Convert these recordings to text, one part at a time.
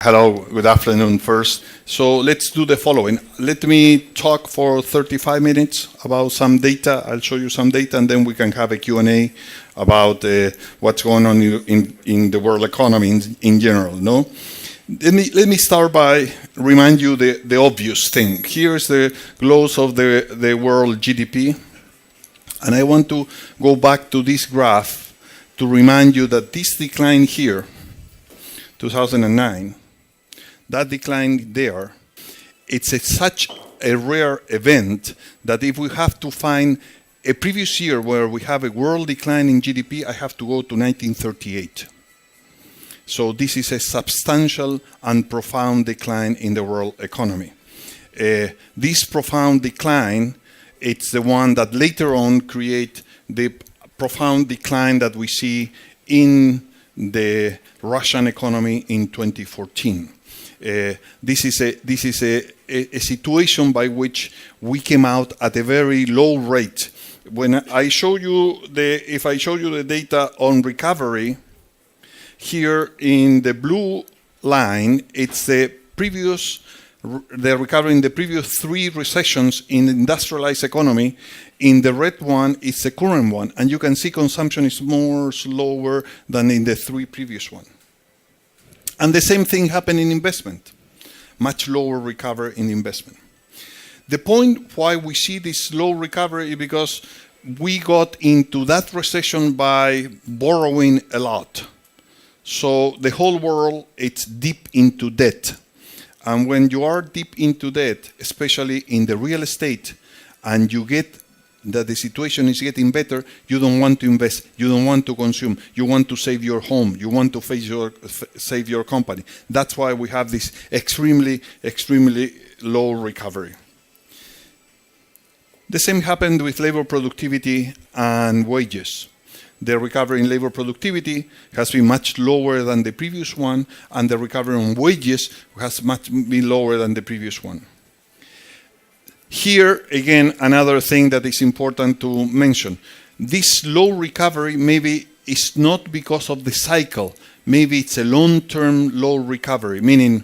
Hello, good afternoon first. So let's do the following. Let me talk for 35 minutes about some data. I'll show you some data and then we can have a Q&A about what's going on in the world economy in general. No? Let me start by remind you the obvious thing. Here's the growth of the world GDP. And I want to go back to this graph to remind you that this decline here, 2009, that decline there, it's such a rare event that if we have to find a previous year where we have a world decline in GDP, I have to go to 1938. So this is a substantial and profound decline in the world economy. This profound decline, it's the one that later on create the profound decline that we see in the Russian economy in 2014. This is a situation by which we came out at a very low rate. When I show you if I show you the data on recovery, here in the blue line, it's the recovery in the previous 3 recessions in the industrialized economy. In the red one, it's the current one, and you can see consumption is more slower than in the 3 previous ones. And the same thing happened in investment, much lower recovery in investment. The point why we see this slow recovery is because we got into that recession by borrowing a lot. So the whole world, it's deep into debt. And when you are deep into debt, especially in the real estate, and you get that the situation is getting better, you don't want to invest, you don't want to consume, you want to save your home, you want to save your company. That's why we have this extremely, extremely low recovery. The same happened with labor productivity and wages. The recovery in labor productivity has been much lower than the previous one, and the recovery on wages has been lower than the previous one. Here, again, another thing that is important to mention. This low recovery maybe is not because of the cycle. Maybe it's a long-term low recovery, meaning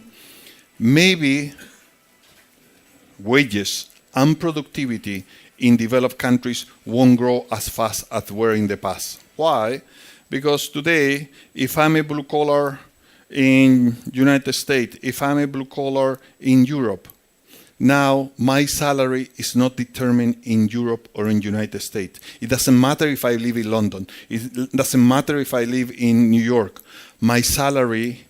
maybe wages and productivity in developed countries won't grow as fast as were in the past. Why? Because today, if I'm a blue collar in United States, if I'm a blue collar in Europe, now my salary is not determined in Europe or in United States. It doesn't matter if I live in London. It doesn't matter if I live in New York. My salary,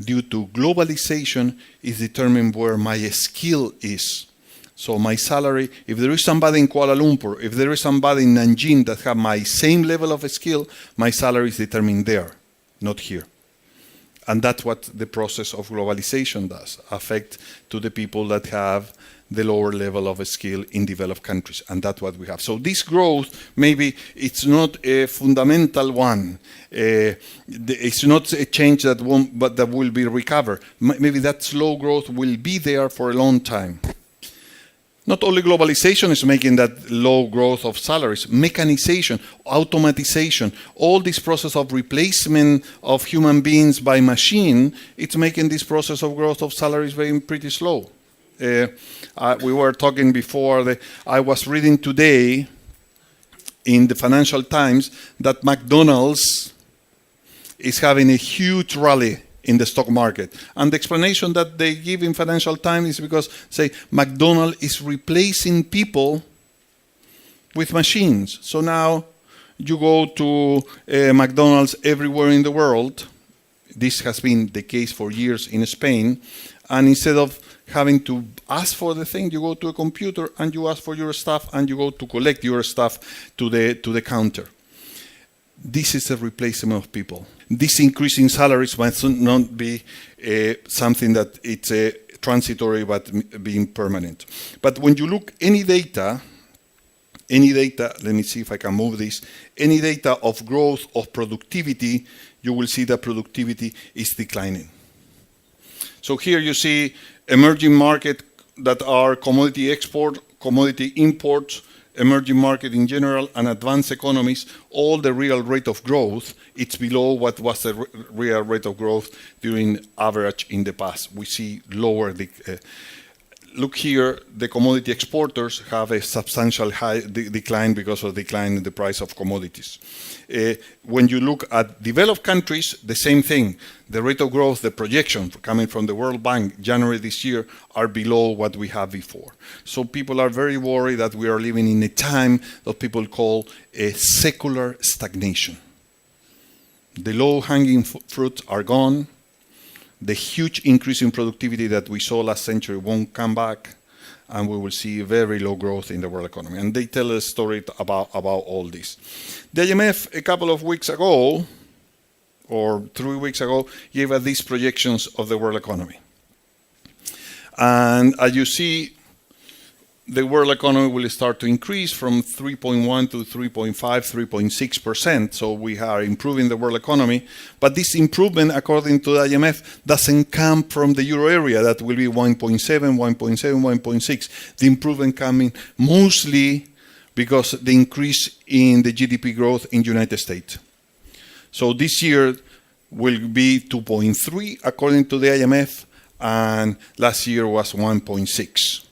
due to globalization, is determined where my skill is. So my salary, if there is somebody in Kuala Lumpur, if there is somebody in Nanjing that have my same level of skill, my salary is determined there, not here. And that's what the process of globalization does, affect to the people that have the lower level of skill in developed countries. And that's what we have. So this growth, maybe it's not a fundamental one. It's not a change that won't, but that will be recovered. Maybe that slow growth will be there for a long time. Not only globalization is making that low growth of salaries, mechanization, automatization, all this process of replacement of human beings by machine, it's making this process of growth of salaries very pretty slow. We were talking before, I was reading today in the Financial Times that McDonald's is having a huge rally in the stock market. And the explanation that they give in Financial Times is because, say, McDonald's is replacing people with machines. So now you go to McDonald's everywhere in the world. This has been the case for years in Spain. And instead of having to ask for the thing, you go to a computer and you ask for your stuff and you go to collect your stuff to the counter. This is a replacement of people. This increase in salaries must not be something that it's transitory but being permanent. But when you look any data, let me see if I can move this, any data of growth of productivity, you will see that productivity is declining. So here you see emerging markets that are commodity export, commodity imports, emerging market in general, and advanced economies, all the real rate of growth, it's below what was the real rate of growth during average in the past. We see lower. Look here, the commodity exporters have a substantial high decline because of decline in the price of commodities. When you look at developed countries, the same thing. The rate of growth, the projection coming from the World Bank, January this year, are below what we had before. So people are very worried that we are living in a time that people call a secular stagnation. The low-hanging fruits are gone. The huge increase in productivity that we saw last century won't come back, and we will see very low growth in the world economy. And they tell a story about all this. The IMF, a couple of weeks ago, or 3 weeks ago, gave us these projections of the world economy. And as you see, the world economy will start to increase from 3.1 to 3.5, 3.6%. So we are improving the world economy. But this improvement, according to the IMF, doesn't come from the euro area. That will be 1.7, 1.7, 1.6. The improvement coming mostly because the increase in the GDP growth in the United States. So this year will be 2.3, according to the IMF, and last year was 1.6.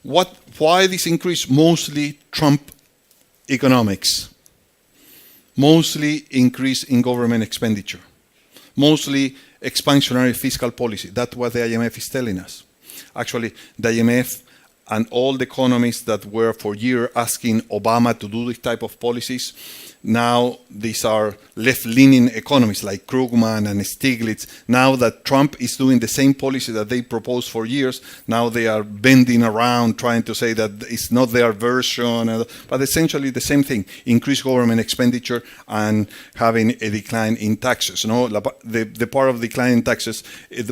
Why this increase? Mostly Trump economics, mostly increase in government expenditure, mostly expansionary fiscal policy. That's what the IMF is telling us. Actually, the IMF and all the economists that were for years asking Obama to do this type of policies, now these are left-leaning economists like Krugman and Stiglitz. Now that Trump is doing the same policy that they proposed for years, now they are bending around trying to say that it's not their version, but essentially the same thing, increased government expenditure and having a decline in taxes. No, the part of decline in taxes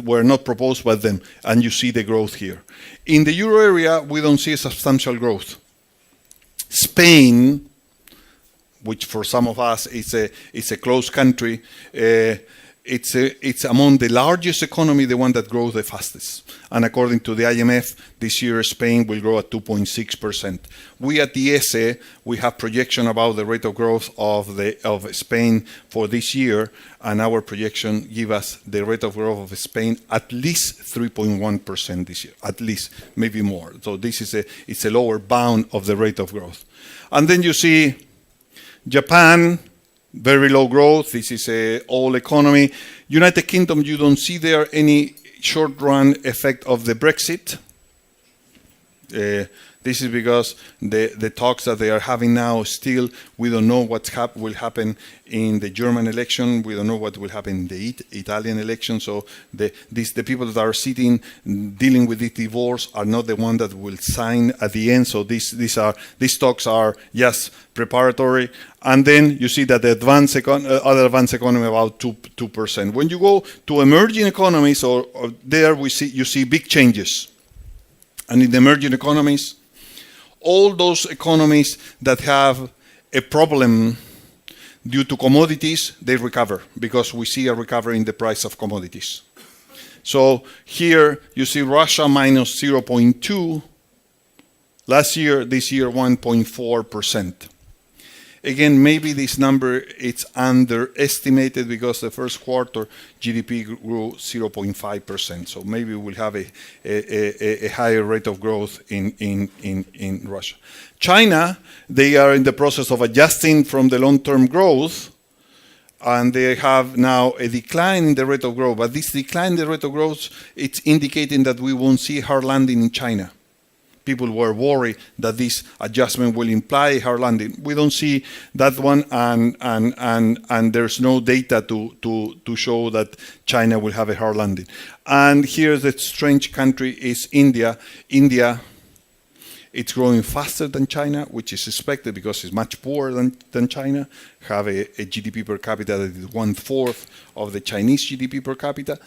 were not proposed by them, and you see the growth here. In the euro area, we don't see a substantial growth. Spain, which for some of us it's a close country, it's among the largest economy, the one that grows the fastest. And according to the IMF, this year Spain will grow at 2.6%. We at the IESE, we have projection about the rate of growth of Spain for this year, and our projection give us the rate of growth of Spain at least 3.1% this year, at least, maybe more. So this is it's a lower bound of the rate of growth. And then you see Japan, very low growth. This is a all economy. United Kingdom, you don't see there any short-run effect of the Brexit. This is because the talks that they are having now still, we don't know what will happen in the German election. We don't know what will happen in the Italian election. So the people that are sitting, dealing with the divorce are not the one that will sign at the end. So these talks are just preparatory. And then you see that the other advanced economy about 2%. When you go to emerging economies, or there you see big changes. And in the emerging economies, all those economies that have a problem due to commodities, they recover because we see a recovery in the price of commodities. So here you see Russia minus 0.2 last year, this year 1.4%. Again, maybe this number it's underestimated because the first quarter GDP grew 0.5%. So maybe we'll have a higher rate of growth in Russia. China, they are in the process of adjusting from the long-term growth, and they have now a decline in the rate of growth. But this decline in the rate of growth, it's indicating that we won't see a hard landing in China. People were worried that this adjustment will imply a hard landing. We don't see that one, and there's no data to show that China will have a hard landing. And here the strange country is India. India, it's growing faster than China, which is expected because it's much poorer than China, have a GDP per capita that is 1/4 of the Chinese GDP per capita.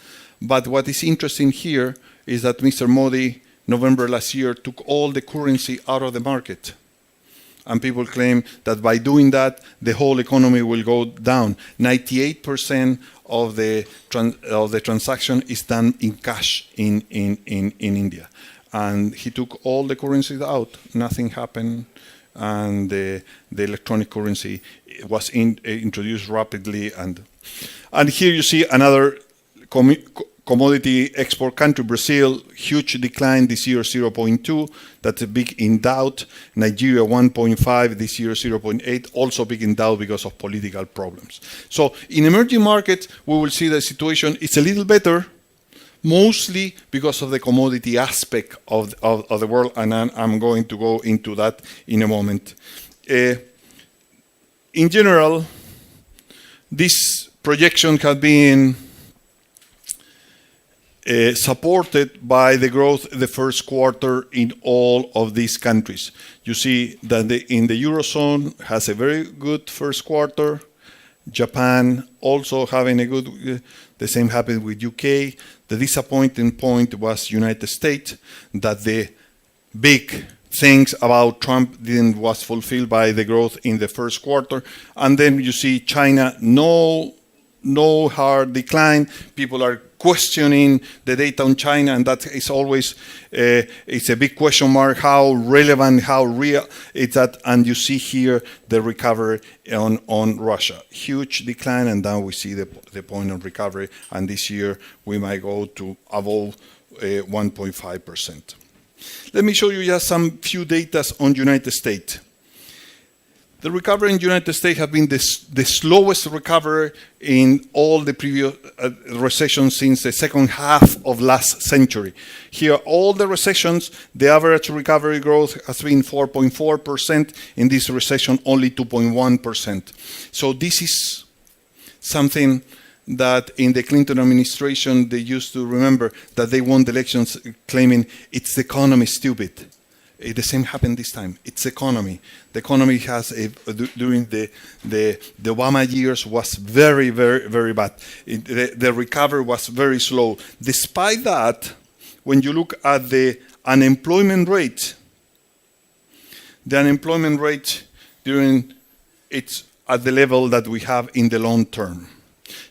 But what is interesting here is that Mr. Modi, November last year, took all the currency out of the market. And people claim that by doing that, the whole economy will go down. 98% of the transaction is done in cash in India. And he took all the currency out. Nothing happened. and the electronic currency was introduced rapidly. And here you see another commodity export country, Brazil, huge decline this year, 0.2. That's a big in doubt. Nigeria, 1.5 this year, 0.8. Also big in doubt because of political problems. So in emerging markets, we will see the situation is a little better, mostly because of the commodity aspect of the world, and I'm going to go into that in a moment. In general, this projection has been supported by the growth the first quarter in all of these countries. You see that in the Eurozone has a very good first quarter. Japan also having a good, the same happened with UK. The disappointing point was United States, that the big things about Trump was fulfilled by the growth in the first quarter. And then you see China, no hard decline. People are questioning the data on China, and that is always it's a big question mark. How relevant, how real is that? And you see here the recovery on Russia, huge decline, and now we see the point of recovery. And this year we might go to above 1.5%. Let me show you just some few data on United States. The recovery in the United States has been the slowest recovery in all the previous recessions since the second half of last century. Here, all the recessions, the average recovery growth has been 4.4%. In this recession, only 2.1%. So this is something that in the Clinton administration, they used to remember that they won the elections claiming it's the economy stupid. The same happened this time. It's economy. The economy has, during the Obama years, was very, very, very bad. The recovery was very slow. Despite that, when you look at the unemployment rate during it's at the level that we have in the long term.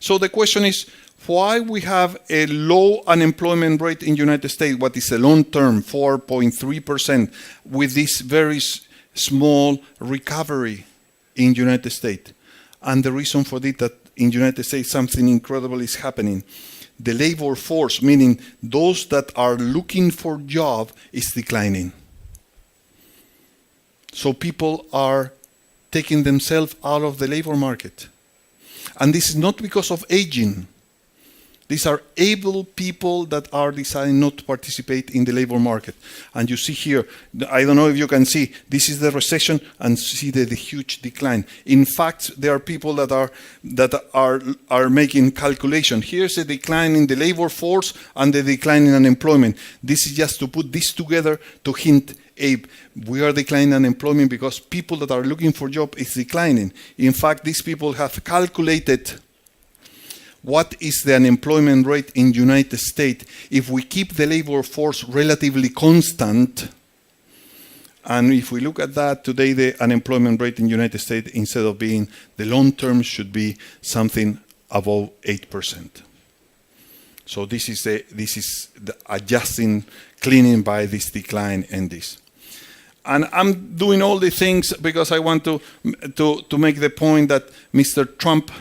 So the question is, why we have a low unemployment rate in the United States, what is a long term, 4.3%, with this very small recovery in the United States? And the reason for this, that in the United States something incredible is happening. The labor force, meaning those that are looking for job, is declining. So people are taking themselves out of the labor market. And this is not because of aging. These are able people that are deciding not to participate in the labor market. And you see here, I don't know if you can see, this is the recession, and see the huge decline. In fact, there are people that are making calculation. Here's the decline in the labor force and the decline in unemployment. This is just to put this together to hint, we are declining unemployment because people that are looking for job is declining. In fact, these people have calculated what is the unemployment rate in the United States if we keep the labor force relatively constant. And if we look at that, today the unemployment rate in the United States, instead of being the long term, should be something above 8%. So this is the adjusting, cleaning by this decline and this. And I'm doing all the things because I want to make the point that Mr. Trump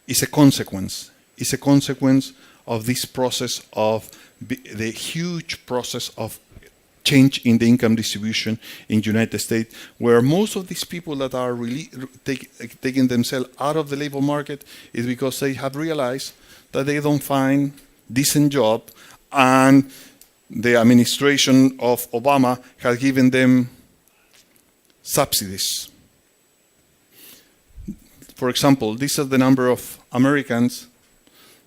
is a consequence of this process of the huge process of change in the income distribution in the United States, where most of these people that are really taking themselves out of the labor market is because they have realized that they don't find decent job, and the administration of Obama has given them subsidies. For example, this is the number of Americans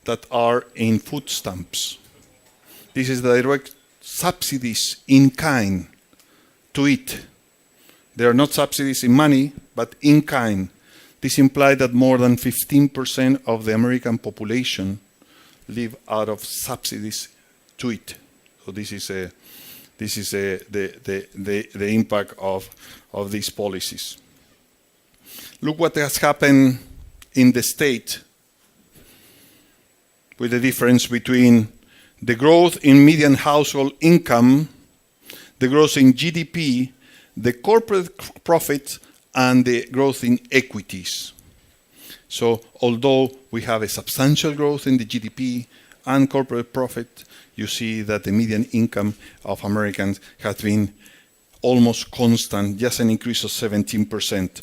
that are in food stamps. This is the direct subsidies in kind to eat. They are not subsidies in money, but in kind. This implies that more than 15% of the American population live out of subsidies to eat. So this is the impact of these policies. Look what has happened in the state with the difference between the growth in median household income, the growth in GDP, the corporate profits and the growth in equities. So although we have a substantial growth in the GDP and corporate profit, you see that the median income of Americans has been almost constant, just an increase of 17%.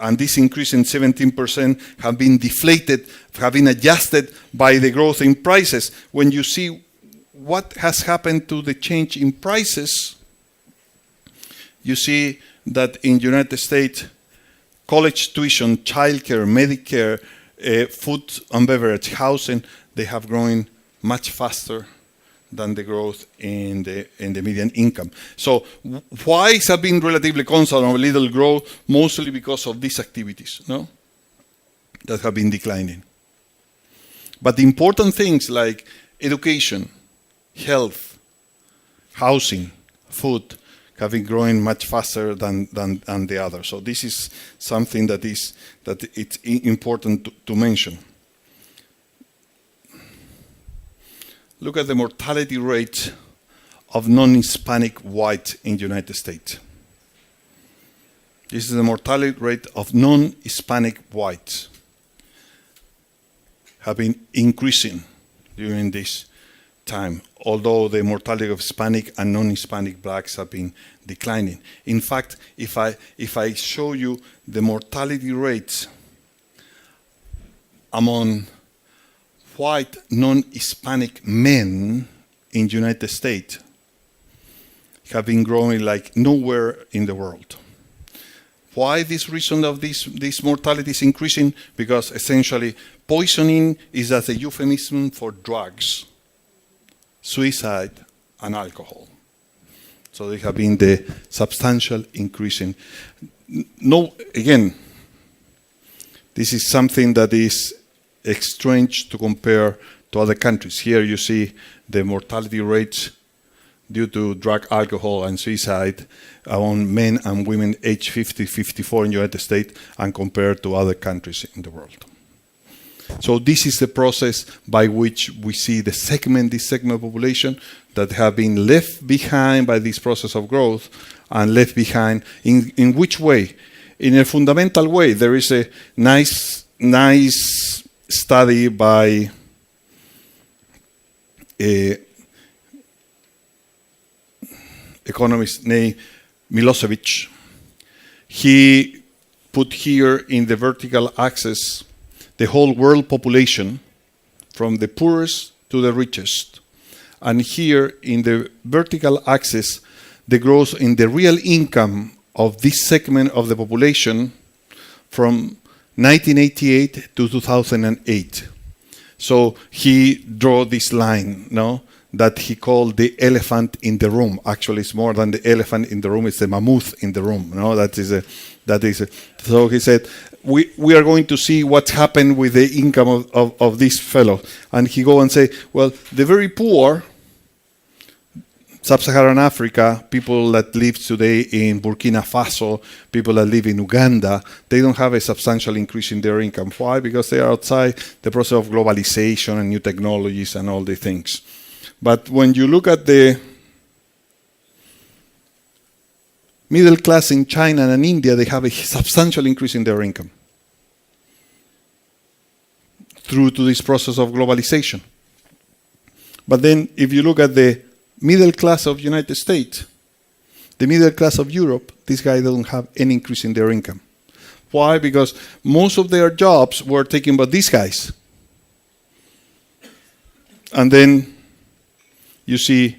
And this increase in 17% have been deflated, have been adjusted by the growth in prices. When you see what has happened to the change in prices, you see that in the United States, college tuition, childcare, Medicare, food and beverage, housing, they have grown much faster than the growth in the median income. So why has it been relatively constant or a little growth? Mostly because of these activities, no? That have been declining. But the important things like education, health, housing, food, have been growing much faster than the others. So this is something that it's important to mention. Look at the mortality rate of non-Hispanic white in the United States. This is the mortality rate of non-Hispanic whites have been increasing during this time, although the mortality of Hispanic and non-Hispanic blacks have been declining. In fact, if I show you the mortality rates among white non-Hispanic men in the United States, have been growing like nowhere in the world. Why this reason of this mortality is increasing? Because essentially poisoning is as a euphemism for drugs, suicide, and alcohol. So there have been the substantial increase in. No, again, this is something that is strange to compare to other countries. Here you see the mortality rates due to drug, alcohol, and suicide among men and women aged 50, 54 in the United States and compared to other countries in the world. So this is the process by which we see this segment of population that have been left behind by this process of growth and left behind in which way? In a fundamental way. There is a nice study by economist named Milosevic. He put here in the vertical axis the whole world population from the poorest to the richest. And here in the vertical axis, the growth in the real income of this segment of the population from 1988 to 2008. So he drew this line, no, that he called the elephant in the room. Actually, it's more than the elephant in the room; it's the mammoth in the room. No, that is. So he said, we are going to see what happened with the income of this fellow, and he go and say, well, the very poor. Sub-Saharan Africa, people that live today in Burkina Faso, people that live in Uganda, they don't have a substantial increase in their income. Why? Because they are outside the process of globalization and new technologies and all the things. But when you look at the middle class in China and India, they have a substantial increase in their income through to this process of globalization. But then if you look at the middle class of United States, the middle class of Europe, these guys don't have any increase in their income. Why? Because most of their jobs were taken by these guys. And then you see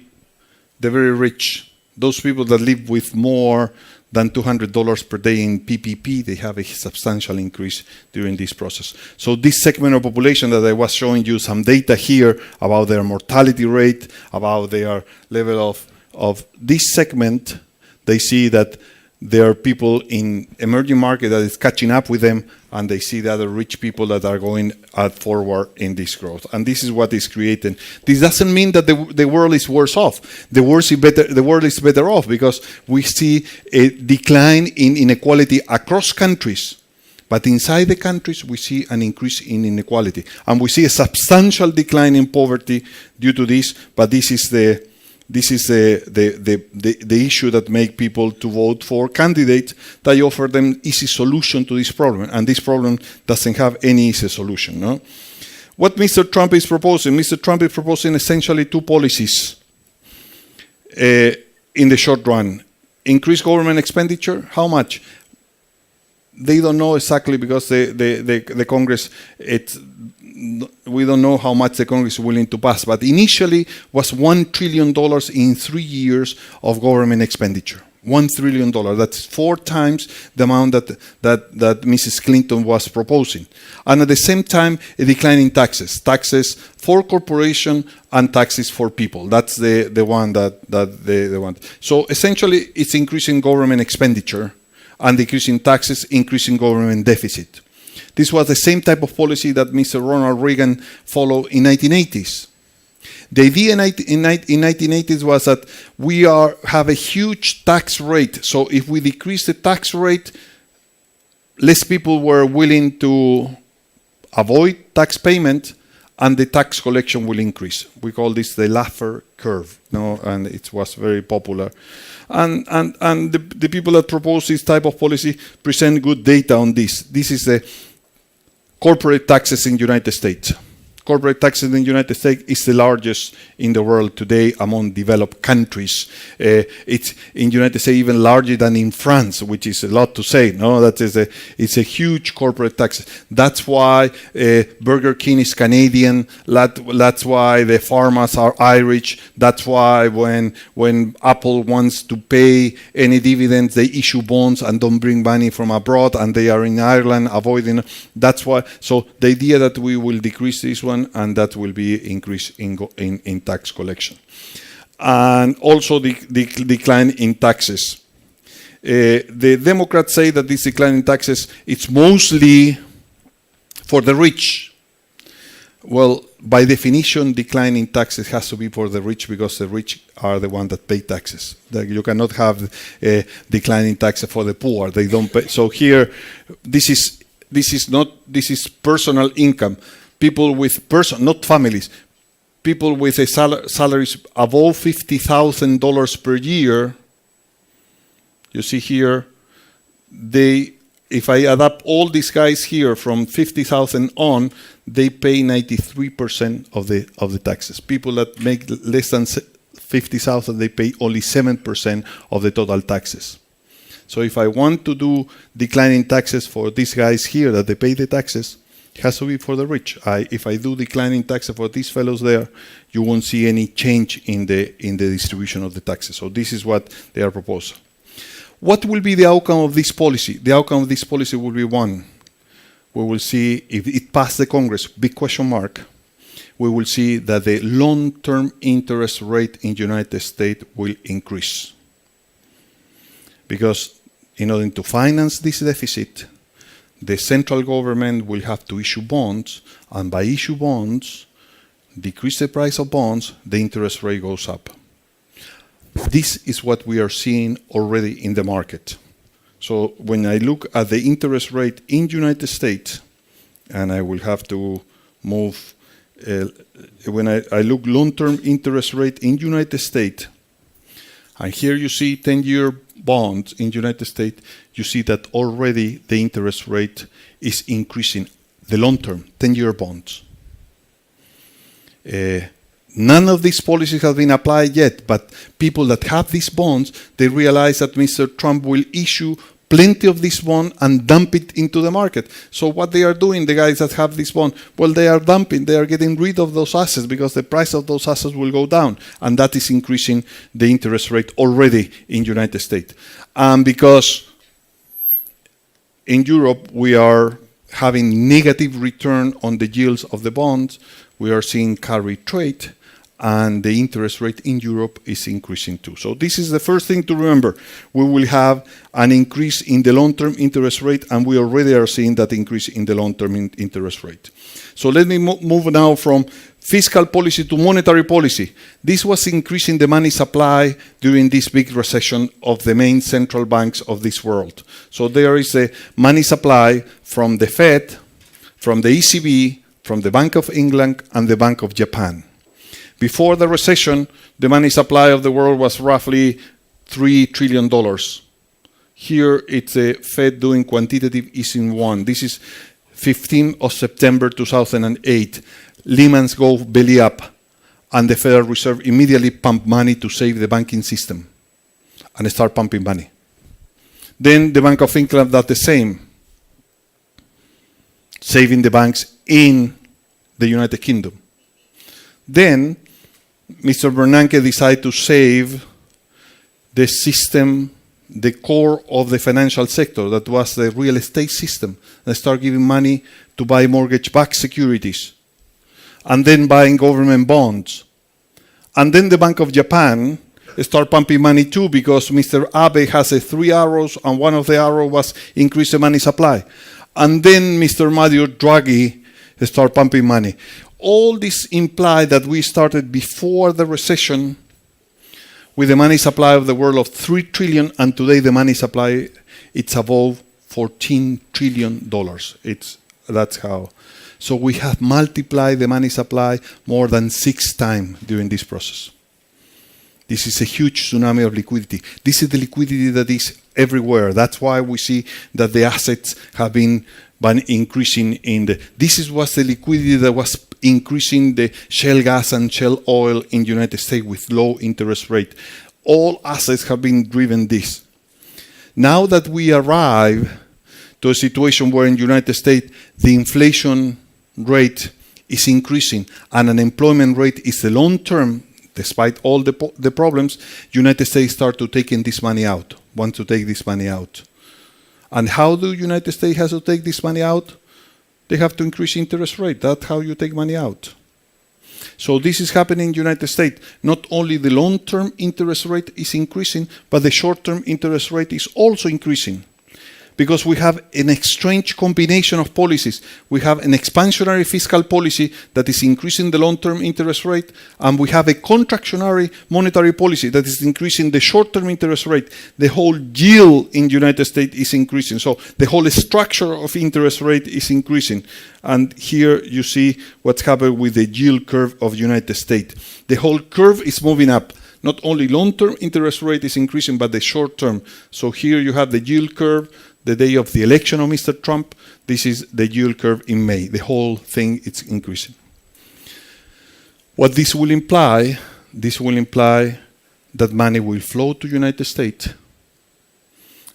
the very rich, those people that live with more than $200 per day in PPP, they have a substantial increase during this process. So this segment of population that I was showing you some data here about their mortality rate, about their level of this segment, they see that there are people in emerging market that is catching up with them, and they see the other rich people that are going forward in this growth. And this is what is created. This doesn't mean that the world is worse off. The world is better off because we see a decline in inequality across countries. But inside the countries, we see an increase in inequality. And we see a substantial decline in poverty due to this, but this is the This is the issue that make people to vote for candidates that offer them easy solution to this problem, and this problem doesn't have any easy solution. No? What Mr. Trump is proposing? Mr. Trump is proposing essentially two policies in the short run. Increase government expenditure. How much? They don't know exactly because the Congress, we don't know how much the Congress is willing to pass, but initially was $1 trillion in 3 years of government expenditure. $1 trillion. That's 4 times the amount that Mrs. Clinton was proposing. And at the same time, a decline in taxes. Taxes for corporation and taxes for people. That's the one that they want. So essentially, it's increasing government expenditure and decreasing taxes, increasing government deficit. This was the same type of policy that Mr. Ronald Reagan followed in 1980s. The idea in 1980s was that we have a huge tax rate. So if we decrease the tax rate, less people were willing to avoid tax payment, and the tax collection will increase. We call this the Laffer curve, and it was very popular. And the people that propose this type of policy present good data on this. This is the corporate taxes in the United States. Corporate taxes in the United States is the largest in the world today among developed countries. It's in the United States even larger than in France, which is a lot to say. No, it's a huge corporate tax. That's why Burger King is Canadian. That's why the pharmas are Irish. That's why when Apple wants to pay any dividends, they issue bonds and don't bring money from abroad, and they are in Ireland avoiding. That's why. So the idea that we will decrease this one, and that will be increase in tax collection, and also the decline in taxes. The Democrats say that this decline in taxes it's mostly for the rich. Well, by definition, decline in taxes has to be for the rich because the rich are the ones that pay taxes. You cannot have a decline in taxes for the poor. They don't pay. So here, this is personal income. People with not families, people with a salaries above $50,000 per year. You see here, if I add up all these guys here from 50,000 on, they pay 93% of the taxes. People that make less than 50,000, they pay only 7% of the total taxes. So if I want to do declining taxes for these guys here that they pay the taxes, it has to be for the rich. If I do declining taxes for these fellows there, you won't see any change in the distribution of the taxes. So this is what they are proposing. What will be the outcome of this policy? The outcome of this policy will be one. We will see if it passed the Congress, big question mark. We will see that the long-term interest rate in the United States will increase. Because in order to finance this deficit, the central government will have to issue bonds, and by issue bonds, decrease the price of bonds, the interest rate goes up. This is what we are seeing already in the market. So when I look at the interest rate in the United States, and I will have to move, when I look long-term interest rate in the United States, and here you see 10-year bonds in the United States, you see that already the interest rate is increasing, the long-term, 10-year bonds. None of these policies have been applied yet, but people that have these bonds, they realize that Mr. Trump will issue plenty of this bond and dump it into the market. So what they are doing, the guys that have this bond, well, they are dumping, they are getting rid of those assets because the price of those assets will go down, and that is increasing the interest rate already in the United States. And because in Europe we are having negative return on the yields of the bonds, we are seeing carry trade, and the interest rate in Europe is increasing too. So this is the first thing to remember. We will have an increase in the long-term interest rate, and we already are seeing that increase in the long-term interest rate. So let me move now from fiscal policy to monetary policy. This was increasing the money supply during this big recession of the main central banks of this world. So there is a money supply from the Fed, from the ECB, from the Bank of England, and the Bank of Japan. Before the recession, the money supply of the world was roughly $3 trillion. Here it's the Fed doing quantitative easing one. This is 15th of September 2008. Lehman's go belly up, and the Federal Reserve immediately pumped money to save the banking system and start pumping money. Then the Bank of England did the same, saving the banks in the United Kingdom. Then Mr. Bernanke decided to save the system, the core of the financial sector, that was the real estate system, and start giving money to buy mortgage-backed securities, and then buying government bonds. And then the Bank of Japan start pumping money too, because Mr. Abe has 3 arrows, and one of the arrows was increase the money supply. And then Mr. Mario Draghi start pumping money. All this implied that we started before the recession with the money supply of the world of 3 trillion, and today the money supply, it's above $14 trillion. That's how. So we have multiplied the money supply more than 6 times during this process. This is a huge tsunami of liquidity. This is the liquidity that is everywhere. That's why we see that the assets have been increasing this was the liquidity that was increasing the shale gas and shale oil in the United States with low interest rate. All assets have been driven this. Now that we arrive to a situation where in the United States the inflation rate is increasing and unemployment rate is the long term, despite all the problems, United States start to taking this money out, want to take this money out. And how do United States has to take this money out? They have to increase interest rate. That's how you take money out. So this is happening in the United States. Not only the long-term interest rate is increasing, but the short-term interest rate is also increasing. Because we have an strange combination of policies. We have an expansionary fiscal policy that is increasing the long-term interest rate, and we have a contractionary monetary policy that is increasing the short-term interest rate. The whole yield in the United States is increasing. So the whole structure of interest rate is increasing. And here you see what's happened with the yield curve of the United States. The whole curve is moving up. Not only long-term interest rate is increasing, but the short-term. So here you have the yield curve. The day of the election of Mr. Trump, this is the yield curve in May. The whole thing is increasing. What this will imply that money will flow to United States.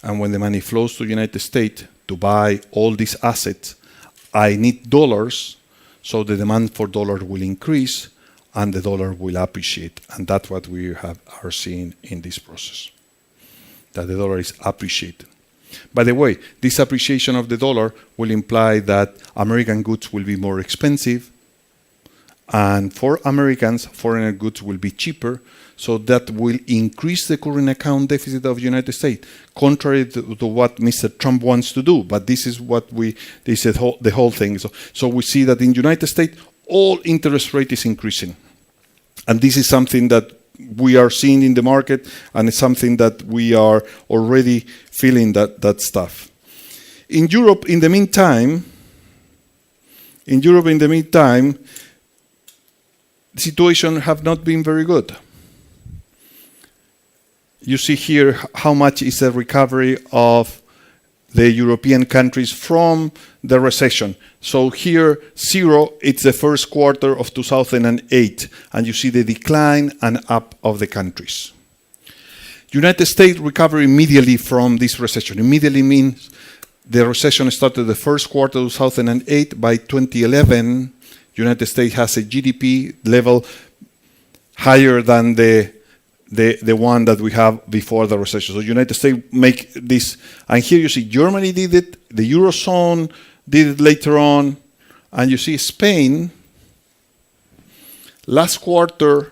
And when the money flows to United States to buy all these assets, I need dollars, so the demand for dollars will increase and the dollar will appreciate. And that's what we are seeing in this process, that the dollar is appreciated. By the way, this appreciation of the dollar will imply that American goods will be more expensive, and for Americans, foreign goods will be cheaper, so that will increase the current account deficit of the United States, contrary to what Mr. Trump wants to do. But this is what this is the whole thing. So we see that in the United States, all interest rate is increasing. And this is something that we are seeing in the market, and it's something that we are already feeling that stuff. In Europe, in the meantime, the situation have not been very good. You see here how much is the recovery of the European countries from the recession. So here, 0, it's the first quarter of 2008, and you see the decline and up of the countries. United States recovered immediately from this recession. Immediately means the recession started the first quarter of 2008. By 2011, United States has a GDP level higher than the one that we have before the recession. So United States make this, and here you see Germany did it, the Eurozone did it later on, and you see Spain, last quarter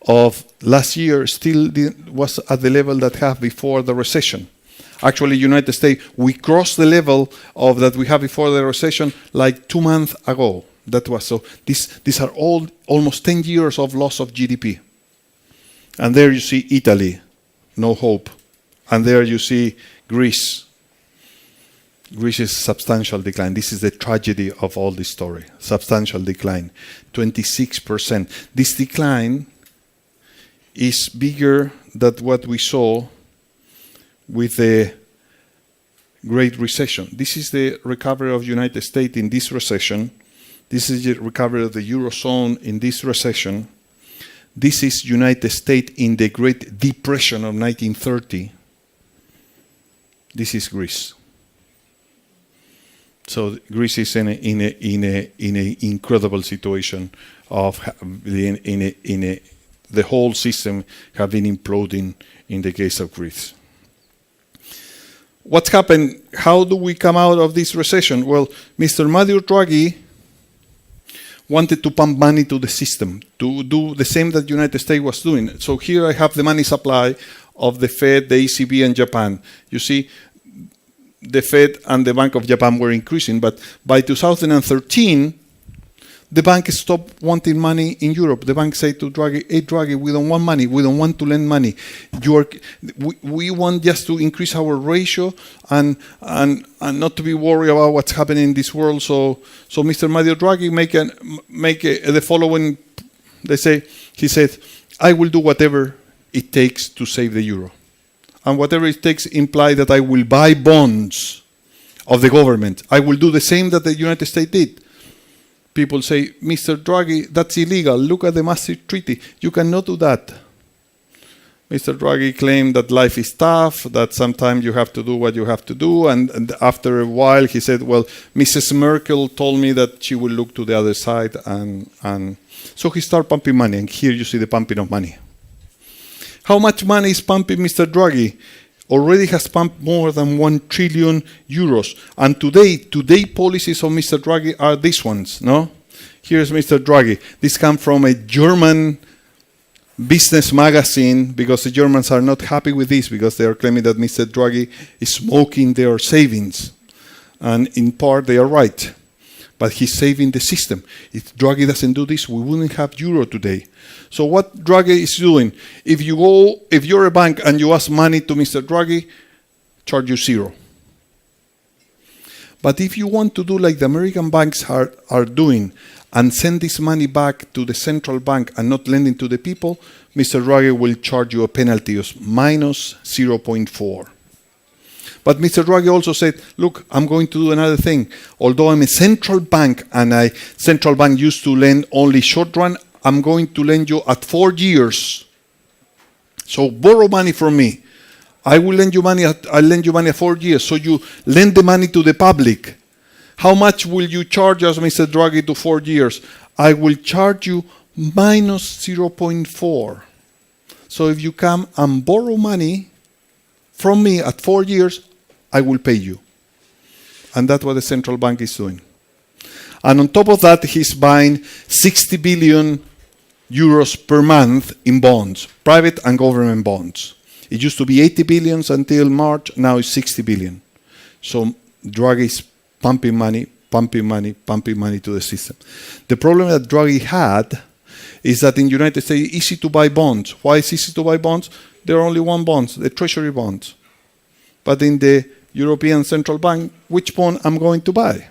of last year still was at the level that have before the recession. Actually, United States, we crossed the level of that we had before the recession like 2 months ago. That was so. These are all almost 10 years of loss of GDP. And there you see Italy, no hope. And there you see Greece. Greece's substantial decline. This is the tragedy of all this story. Substantial decline, 26%. This decline is bigger than what we saw with the Great Recession. This is the recovery of the United States in this recession. This is the recovery of the Eurozone in this recession. This is United States in the Great Depression of 1930. This is Greece. So Greece is in a incredible situation of the whole system have been imploding in the case of Greece. What's happened? How do we come out of this recession? Well, Mr. Mario Draghi wanted to pump money to the system, to do the same that the United States was doing. So here I have the money supply of the Fed, the ECB, and Japan. You see, the Fed and the Bank of Japan were increasing, but by 2013, the bank stopped wanting money in Europe. The bank said to Draghi, hey Draghi, we don't want money, we don't want to lend money. We want just to increase our ratio and not to be worried about what's happening in this world. So Mr. Mario Draghi make the following, he said, I will do whatever it takes to save the euro. And whatever it takes implies that I will buy bonds of the government. I will do the same that the United States did. People say, Mr. Draghi, that's illegal. Look at the Maastricht Treaty. You cannot do that. Mr. Draghi claimed that life is tough, that sometimes you have to do what you have to do. And after a while, he said, well, Mrs. Merkel told me that she will look to the other side. And so he started pumping money. And here you see the pumping of money. How much money is pumping Mr. Draghi? Already has pumped more than 1 trillion euros. And today policies of Mr. Draghi are these ones, no? Here's Mr. Draghi. This comes from a German business magazine, because the Germans are not happy with this, because they are claiming that Mr. Draghi is smoking their savings. And in part, they are right. But he's saving the system. If Draghi doesn't do this, we wouldn't have euro today. So what Draghi is doing, if you're a bank and you ask money to Mr. Draghi, charge you 0. But if you want to do like the American banks are doing and send this money back to the central bank and not lending to the people, Mr. Draghi will charge you a penalty of minus 0.4. But Mr. Draghi also said, look, I'm going to do another thing. Although I'm a central bank and central bank used to lend only short run, I'm going to lend you at 4 years. So borrow money from me. I'll lend you money at 4 years. So you lend the money to the public. How much will you charge us, Mr. Draghi, to 4 years? I will charge you minus 0.4. So if you come and borrow money from me at 4 years, I will pay you. And that's what the central bank is doing. And on top of that, he's buying 60 billion euros per month in bonds, private and government bonds. It used to be 80 billion until March, now it's 60 billion. So Draghi is pumping money to the system. The problem that Draghi had is that in the United States, it's easy to buy bonds. Why is it easy to buy bonds? There are only one bonds, the treasury bonds. But in the European Central Bank, which bond I'm going to buy?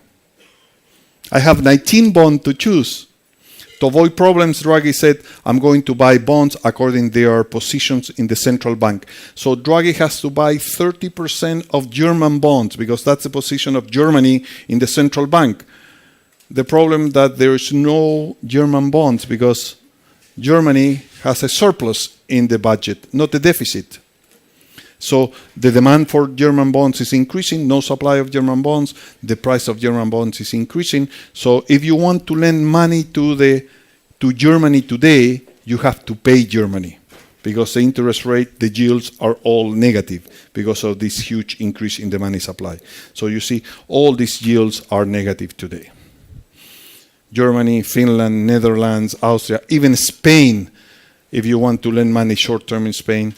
I have 19 bonds to choose. To avoid problems, Draghi said, I'm going to buy bonds according to their positions in the central bank. So Draghi has to buy 30% of German bonds, because that's the position of Germany in the central bank. The problem that there is no German bonds, because Germany has a surplus in the budget, not a deficit. So the demand for German bonds is increasing, no supply of German bonds, the price of German bonds is increasing. So if you want to lend money to Germany today, you have to pay Germany, because the interest rate, the yields are all negative because of this huge increase in the money supply. So you see, all these yields are negative today. Germany, Finland, Netherlands, Austria, even Spain, if you want to lend money short-term in Spain,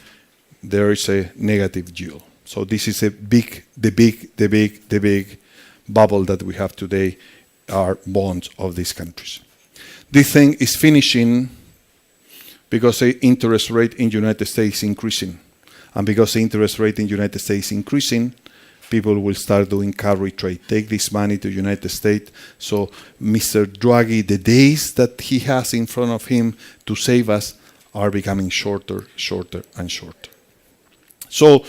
there is a negative yield. So this is the big bubble that we have today, are bonds of these countries. This thing is finishing because the interest rate in the United States is increasing. And because the interest rate in the United States is increasing, people will start doing carry trade. Take this money to United States. So Mr. Draghi, the days that he has in front of him to save us are becoming shorter, shorter, and shorter. So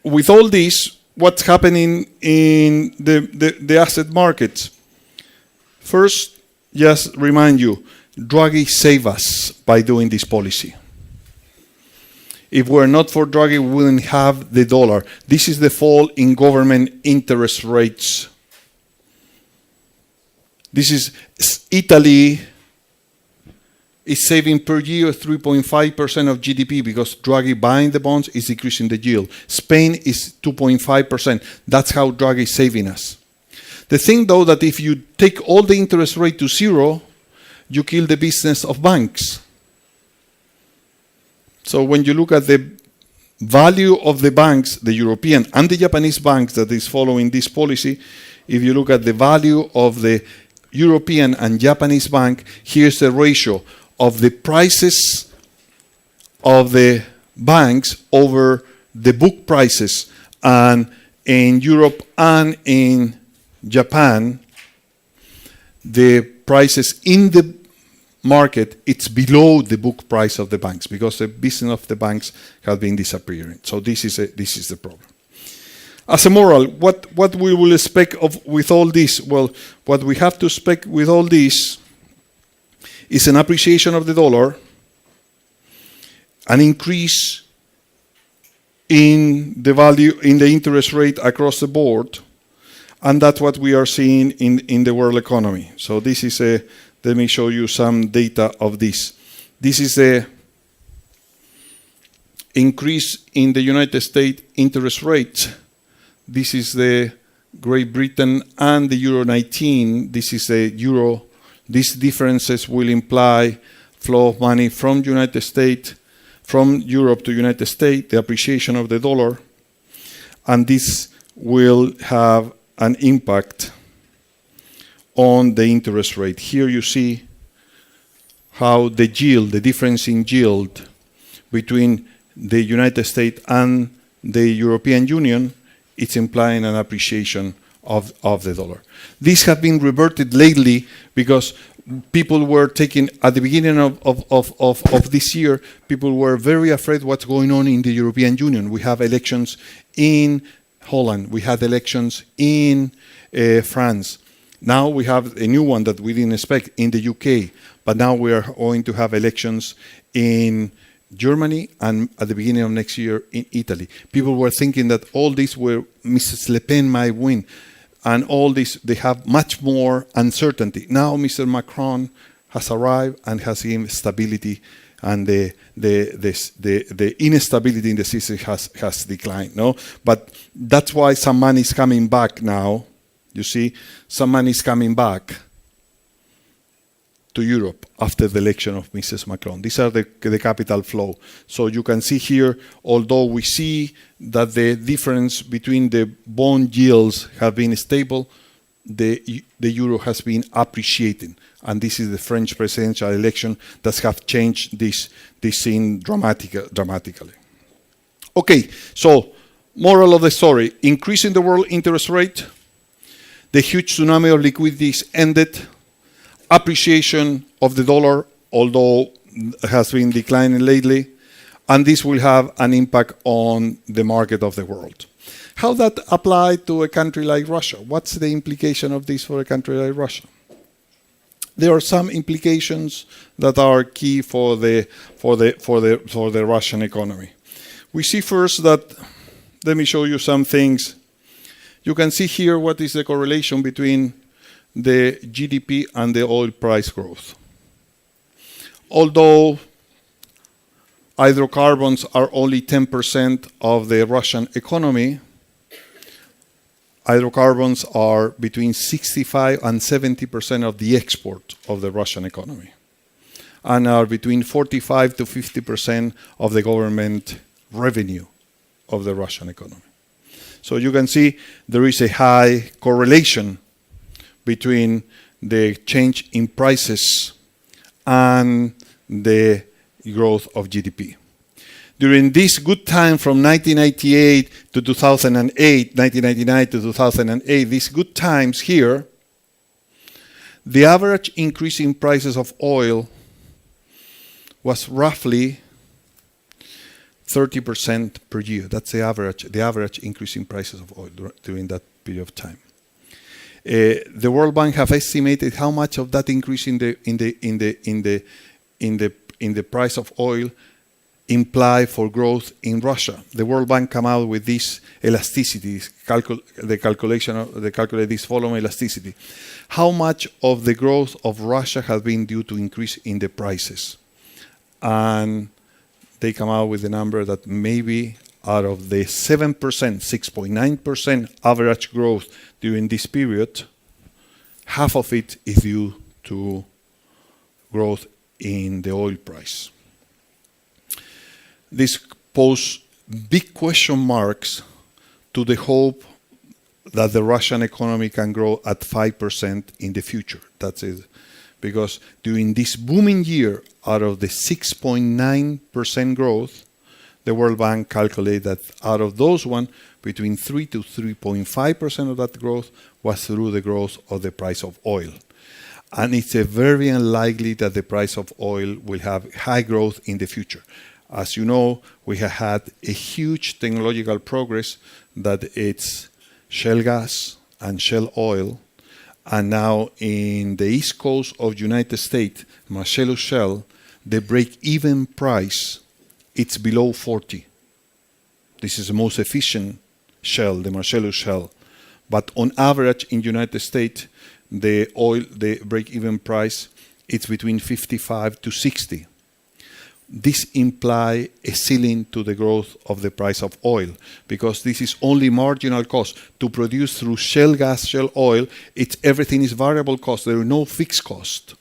with all this, what's happening in the asset markets? First, just remind you, Draghi saved us by doing this policy. If we're not for Draghi, we wouldn't have the dollar. This is the fall in government interest rates. This is Italy is saving per year 3.5% of GDP because Draghi buying the bonds is decreasing the yield. Spain is 2.5%. That's how Draghi is saving us. The thing, though, that if you take all the interest rate to zero, you kill the business of banks. So when you look at the value of the banks, the European and the Japanese banks that is following this policy, if you look at the value of the European and Japanese bank, here's the ratio of the prices of the banks over the book prices. And in Europe and in Japan, the prices in the market, it's below the book price of the banks because the business of the banks has been disappearing. So this is the problem. As a moral, what we will expect with all this? Well, what we have to expect with all this is an appreciation of the dollar, an increase in the value in the interest rate across the board, and that's what we are seeing in the world economy. So this is let me show you some data of this. This is the increase in the United States interest rate. This is the Great Britain and the Euro 19. This is the Euro. These differences will imply flow of money from United States, from Europe to United States, the appreciation of the dollar, and this will have an impact on the interest rate. Here you see how the yield, the difference in yield between the United States and the European Union, it's implying an appreciation of the dollar. These have been reverted lately because people were taking, at the beginning of this year, people were very afraid what's going on in the European Union. We have elections in Holland. We had elections in France. Now we have a new one that we didn't expect in the UK, but now we are going to have elections in Germany and at the beginning of next year in Italy. People were thinking that all these were Mrs. Le Pen might win, and all this, they have much more uncertainty. Now Mr. Macron has arrived and has given stability, and the instability in the system has declined. No, but that's why some money is coming back now. You see, some money is coming back to Europe after the election of Mrs. Macron. These are the capital flow. So you can see here, although we see that the difference between the bond yields have been stable, the euro has been appreciating. And this is the French presidential election that have changed this scene dramatically. Okay, so moral of the story, increasing the world interest rate, the huge tsunami of liquidity is ended, appreciation of the dollar, although has been declining lately, and this will have an impact on the market of the world. How that apply to a country like Russia? What's the implication of this for a country like Russia? There are some implications that are key for the Russian economy. We see first that, let me show you some things. You can see here what is the correlation between the GDP and the oil price growth. Although hydrocarbons are only 10% of the Russian economy, hydrocarbons are between 65 and 70% of the export of the Russian economy, and are between 45 to 50% of the government revenue of the Russian economy. So you can see there is a high correlation between the change in prices and the growth of GDP. during this good time from 1998 to 2008, 1999 to 2008, these good times here, the average increase in prices of oil was roughly 30% per year. That's the average increase in prices of oil during that period of time. The World Bank have estimated how much of that increase in the price of oil imply for growth in Russia. The World Bank come out with this elasticity, they calculate this following elasticity. How much of the growth of Russia has been due to increase in the prices? And they come out with a number that maybe out of the 7%, 6.9% average growth during this period, half of it is due to growth in the oil price. This poses big question marks to the hope that the Russian economy can grow at 5% in the future. That's it. Because during this booming year, out of the 6.9% growth, the World Bank calculated that out of those one, between 3 to 3.5% of that growth was through the growth of the price of oil. And it's very unlikely that the price of oil will have high growth in the future. As you know, we have had a huge technological progress that it's shale gas and shale oil. And now in the east coast of United States, Marcellus Shale, the break-even price, it's below 40. This is the most efficient shale, the Marcellus Shale. But on average in United States, the break-even price, it's between 55 to 60. This implies a ceiling to the growth of the price of oil, because this is only marginal cost. To produce through shale gas, shale oil, everything is variable cost. There is no fixed cost.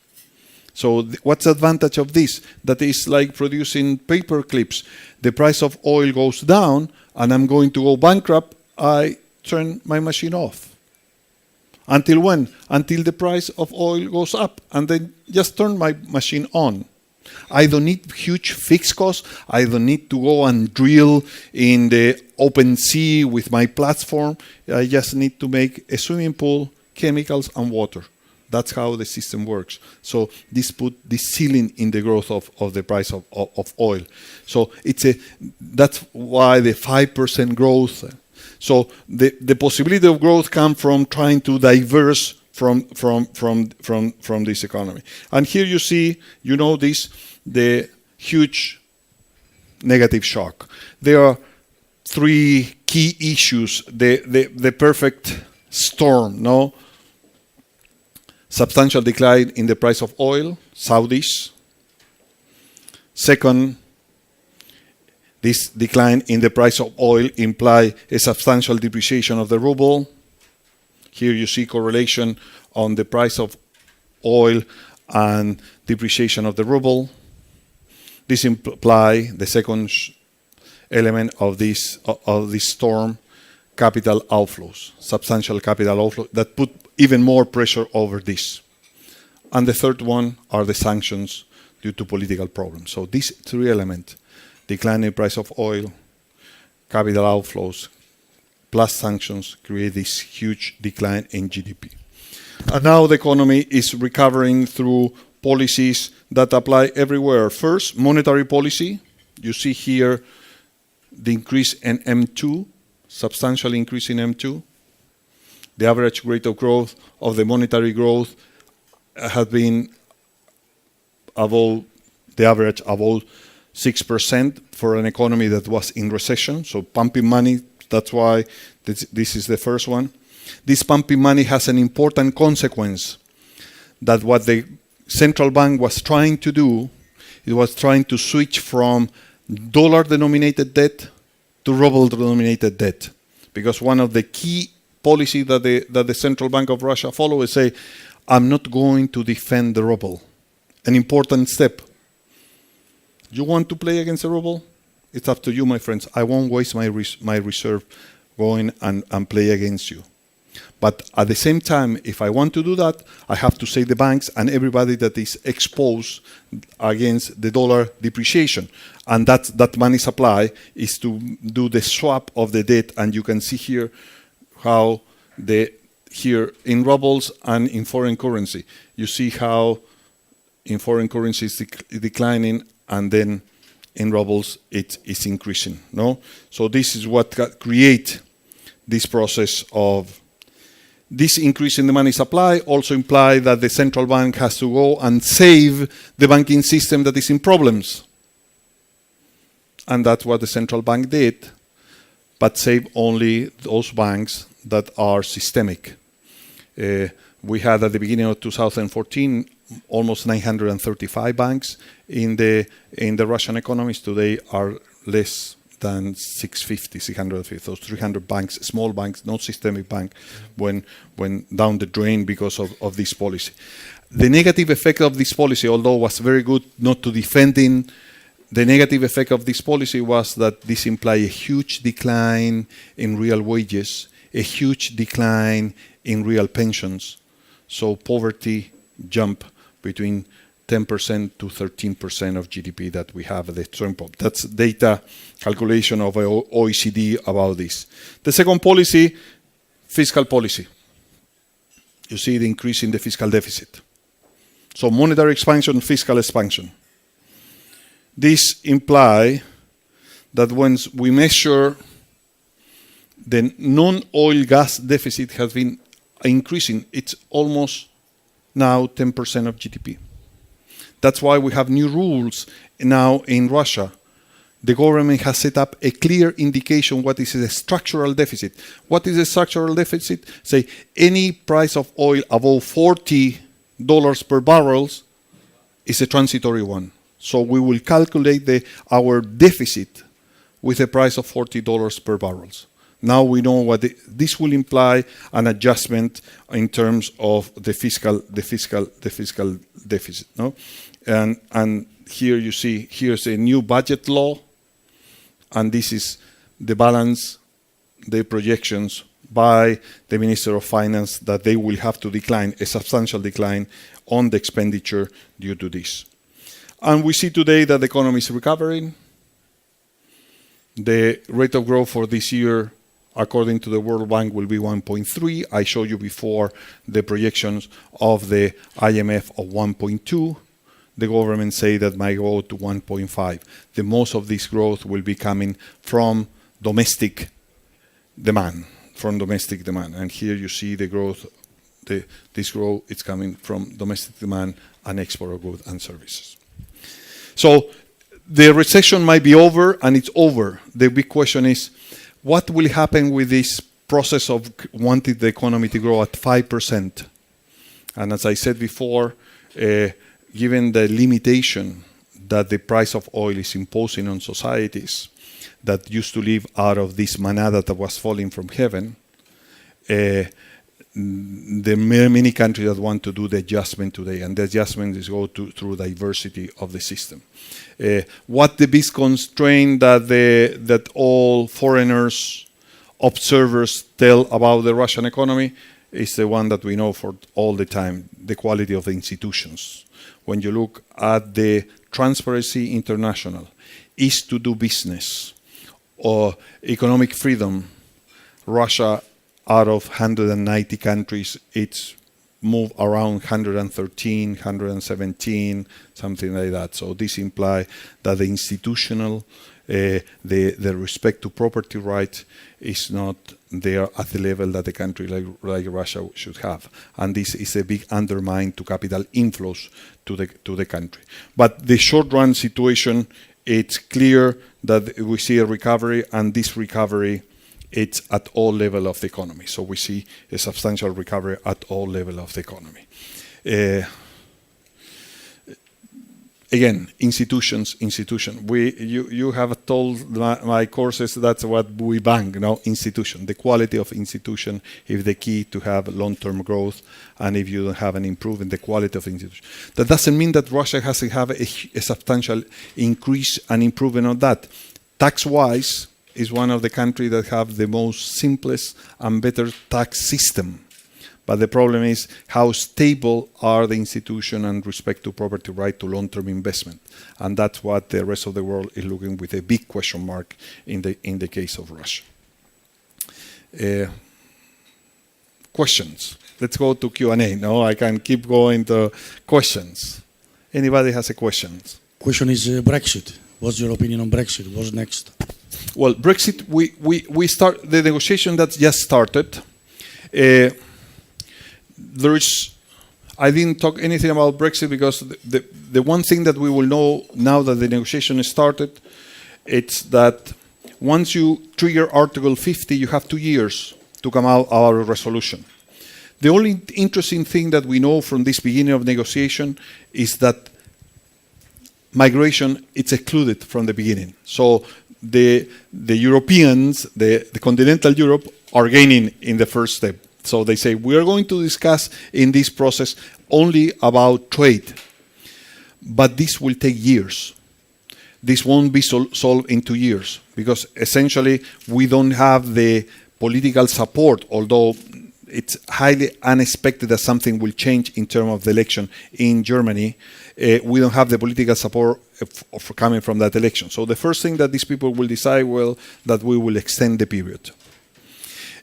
So what's the advantage of this? That is like producing paper clips. The price of oil goes down and I'm going to go bankrupt, I turn my machine off. Until when? Until the price of oil goes up, and then just turn my machine on. I don't need huge fixed costs. I don't need to go and drill in the open sea with my platform. I just need to make a swimming pool, chemicals, and water. That's how the system works. So this put this ceiling in the growth of the price of oil. So that's why the 5% growth. So the possibility of growth comes from trying to diverse from this economy. And here you see, the huge negative shock. There are three key issues. The perfect storm, no? Substantial decline in the price of oil, Saudis. Second, this decline in the price of oil imply a substantial depreciation of the ruble. Here you see correlation on the price of oil and depreciation of the ruble. This implies the second element of this storm, capital outflows, substantial capital outflow that put even more pressure over this. And the third one are the sanctions due to political problems. So these three elements, declining price of oil, capital outflows, plus sanctions, create this huge decline in GDP. And now the economy is recovering through policies that apply everywhere. First, monetary policy. You see here the increase in M2, substantial increase in M2. The average rate of growth of the monetary growth has been above the average, above 6% for an economy that was in recession. So pumping money, that's why this is the first one. This pumping money has an important consequence, that what the central bank was trying to do, it was trying to switch from dollar-denominated debt to ruble-denominated debt. Because one of the key policies that the Central Bank of Russia follow is say, I'm not going to defend the ruble. An important step. You want to play against the ruble? It's up to you, my friends. I won't waste my reserve going and play against you. But at the same time, if I want to do that, I have to save the banks and everybody that is exposed against the dollar depreciation. And that money supply is to do the swap of the debt. And you can see here how here in rubles and in foreign currency, you see how in foreign currency is declining, and then in rubles it is increasing. No, so this is what create this process of this increase in the money supply. Also imply that the central bank has to go and save the banking system that is in problems, and that's what the central bank did, but save only those banks that are systemic. We had at the beginning of 2014 almost 935 banks in the Russian economies. Today are less than 650. Those 300 banks, small banks, not systemic bank, went down the drain because of this policy. The negative effect of this policy, although was very good not to defending, the negative effect of this policy was that this implied a huge decline in real wages, a huge decline in real pensions. So poverty jumped between 10% to 13% of GDP that we have at the turning point. That's data calculation of OECD about this. The second policy, fiscal policy. You see the increase in the fiscal deficit. So monetary expansion, fiscal expansion. This implies that when we measure the non-oil gas deficit has been increasing, it's almost now 10% of GDP. That's why we have new rules now in Russia. The government has set up a clear indication what is a structural deficit. What is a structural deficit? Say any price of oil above $40 per barrel is a transitory one. So we will calculate our deficit with a price of $40 per barrel. Now we know what this will imply an adjustment in terms of the fiscal deficit. No, and here you see here's a new budget law, and this is the balance, the projections by the Minister of Finance that they will have to decline a substantial decline on the expenditure due to this. And we see today that the economy is recovering. The rate of growth for this year, according to the World Bank, will be 1.3. I showed you before the projections of the IMF of 1.2. The government say that might go to 1.5. The most of this growth will be coming from domestic demand. And here you see the growth. This growth is coming from domestic demand and export of goods and services. So the recession might be over, and it's over. The big question is, what will happen with this process of wanting the economy to grow at 5%? And as I said before, given the limitation that the price of oil is imposing on societies that used to live out of this manna that was falling from heaven, there are many countries that want to do the adjustment today, and the adjustment is go through diversity of the system. What the big constraint that all foreigners, observers tell about the Russian economy is the one that we know for all the time, the quality of the institutions. When you look at the Transparency International, ease to do business, or economic freedom, Russia, out of 190 countries, it's moved around 113, 117, something like that. So this implies that the institutional, the respect to property rights is not there at the level that a country like Russia should have. And this is a big undermine to capital inflows to the country. But the short run situation, it's clear that we see a recovery, and this recovery, it's at all levels of the economy. So we see a substantial recovery at all levels of the economy. Again, institutions. You have told my courses that's what we bank, institution. The quality of institution is the key to have long-term growth, and if you don't have an improvement, the quality of institution. That doesn't mean that Russia has to have a substantial increase and improvement on that. Tax-wise, is one of the countries that have the most simplest and better tax system. But the problem is how stable are the institutions and respect to property right to long-term investment. And that's what the rest of the world is looking with a big question mark in the case of Russia. Questions? Let's go to Q&A. No, I can keep going to questions. Anybody has a question? Question is Brexit. What's your opinion on Brexit? What's next? Well, Brexit, we start the negotiation that just started. I didn't talk anything about Brexit because the one thing that we will know now that the negotiation is started, it's that once you trigger Article 50, you have 2 years to come out of a resolution. The only interesting thing that we know from this beginning of negotiation is that migration is excluded from the beginning. So the Europeans, the continental Europe, are gaining in the first step. So they say, we are going to discuss in this process only about trade. But this will take years. This won't be solved in 2 years because essentially we don't have the political support, although it's highly unexpected that something will change in terms of the election in Germany. We don't have the political support of coming from that election. So the first thing that these people will decide, well, that we will extend the period.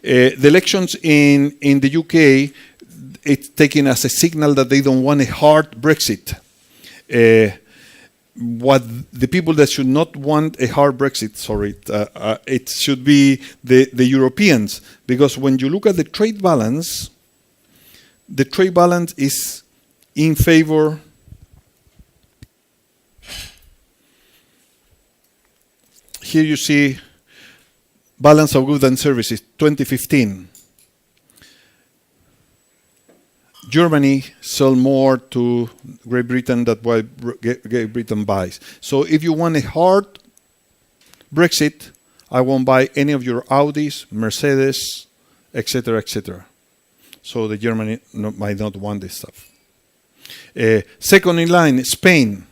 The elections in the UK, it's taken as a signal that they don't want a hard Brexit. What the people that should not want a hard Brexit, it should be the Europeans, because when you look at the trade balance is in favor. Here you see balance of goods and services, 2015. Germany sell more to Great Britain than what Great Britain buys. So if you want a hard Brexit, I won't buy any of your Audis, Mercedes, etc., etc. So the Germany might not want this stuff. Second in line, Spain.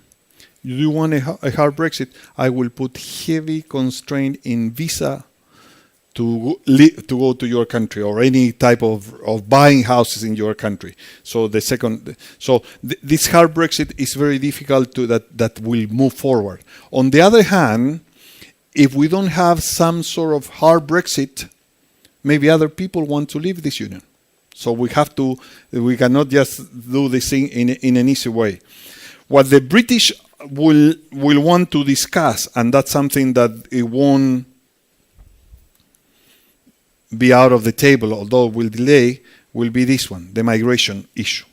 You want a hard Brexit? I will put heavy constraint in visa to go to your country, or any type of buying houses in your country. So this hard Brexit is very difficult that will move forward. On the other hand, if we don't have some sort of hard Brexit, maybe other people want to leave this union. So we cannot just do this thing in an easy way. What the British will want to discuss, and that's something that it won't be out of the table, although it will delay, will be this one, the migration issue.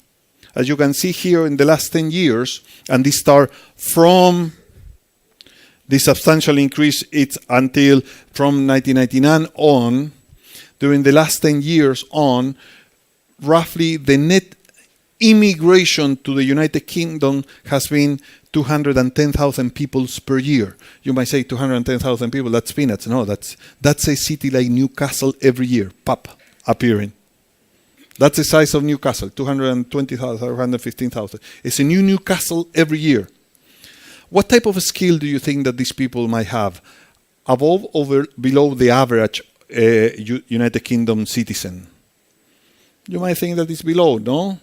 As you can see here in the last 10 years, and this start from the substantial increase, it's until from 1999 on, during the last 10 years on, roughly the net immigration to the United Kingdom has been 210,000 people per year. You might say 210,000 people, that's peanuts. No, that's a city like Newcastle every year, appearing. That's the size of Newcastle, 220,000, 215,000. It's a new Newcastle every year. What type of a skill do you think that these people might have? Above or below the average United Kingdom citizen? You might think that it's below, no?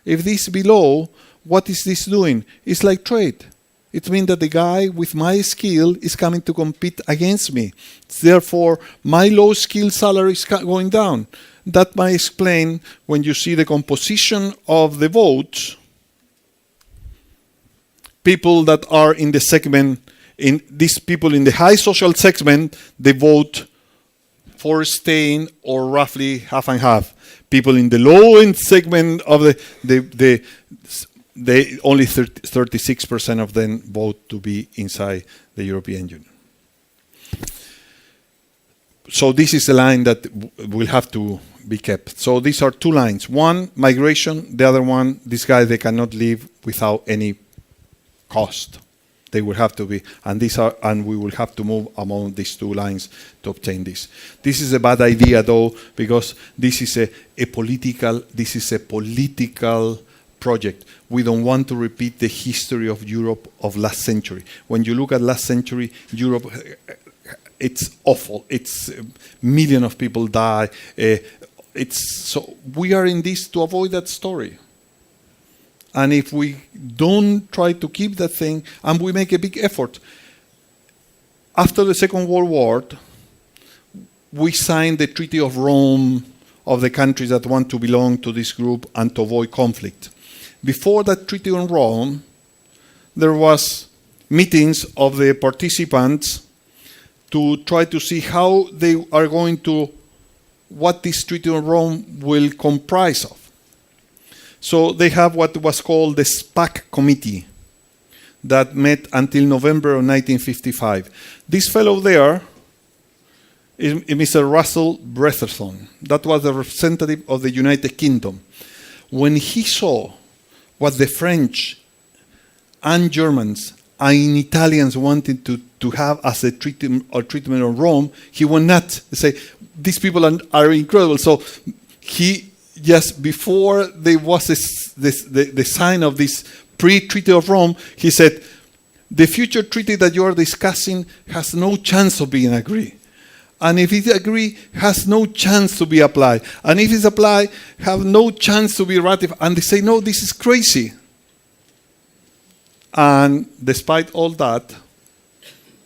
If this is below, what is this doing? It's like trade. It means that the guy with my skill is coming to compete against me. Therefore, my low skill salary is going down. That might explain when you see the composition of the votes, people that are in the segment, in these people in the high social segment, they vote for staying, or roughly half and half. People in the low end segment of they only 36% of them vote to be inside the European Union. So this is a line that will have to be kept. So these are two lines. One, migration. The other one, this guy, they cannot live without any cost. They will have to be, and we will have to move among these two lines to obtain this. This is a bad idea, though, because this is a political project. We don't want to repeat the history of Europe of last century. When you look at last century, Europe it's awful. It's millions of people die. So we are in this to avoid that story. And if we don't try to keep that thing, and we make a big effort. After the Second World War, we signed the Treaty of Rome of the countries that want to belong to this group and to avoid conflict. Before that Treaty of Rome, there was meetings of the participants to try to see how they are going to, what this Treaty of Rome will comprise of. So they have what was called the SPAC committee that met until November of 1955. This fellow there is Mr. Russell Bretherton. That was the representative of the United Kingdom. When he saw what the French and Germans and Italians wanted to have as a treatment of Rome, he went nuts. He said, these people are incredible. So he, just before there was the sign of this pre-Treaty of Rome, he said, the future treaty that you are discussing has no chance of being agreed. And if it's agreed, has no chance to be applied. And if it's applied, have no chance to be ratified. And they say, no, this is crazy. And despite all that,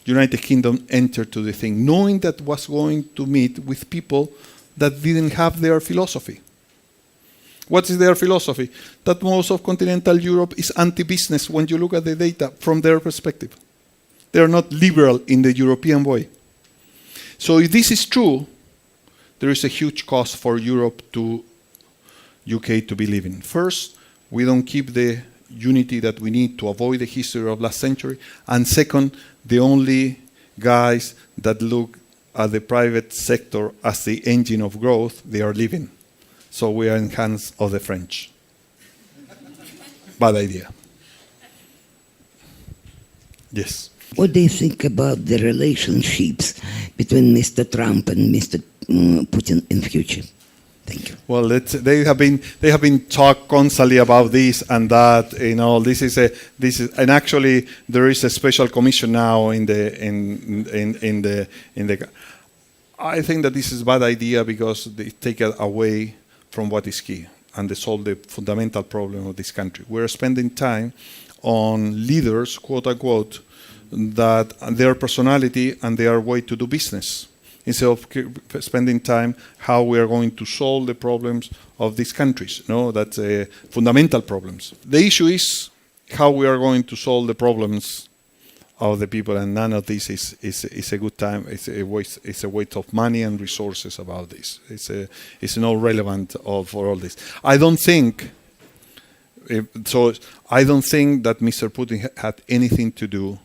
United Kingdom entered to the thing, knowing that was going to meet with people that didn't have their philosophy. What is their philosophy? That most of continental Europe is anti-business when you look at the data from their perspective. They are not liberal in the European way. So if this is true, there is a huge cost for Europe to UK to be living. First, we don't keep the unity that we need to avoid the history of last century. And second, the only guys that look at the private sector as the engine of growth, they are leaving. So we are in hands of the French. Bad idea. Yes. What do you think about the relationships between Mr. Trump and Mr. Putin in future? Thank you. Well, they have been talk constantly about this and that. You know, this is and actually there is a special commission now in the. I think that this is a bad idea because they take it away from what is key and they solve the fundamental problem of this country. We're spending time on leaders, quote unquote, that their personality and their way to do business, instead of spending time how we are going to solve the problems of these countries. No, that's fundamental problems. The issue is how we are going to solve the problems of the people, and none of this is a good time. It's a waste of money and resources about this. It's not relevant for all this. I don't think that Mr. Putin had anything to do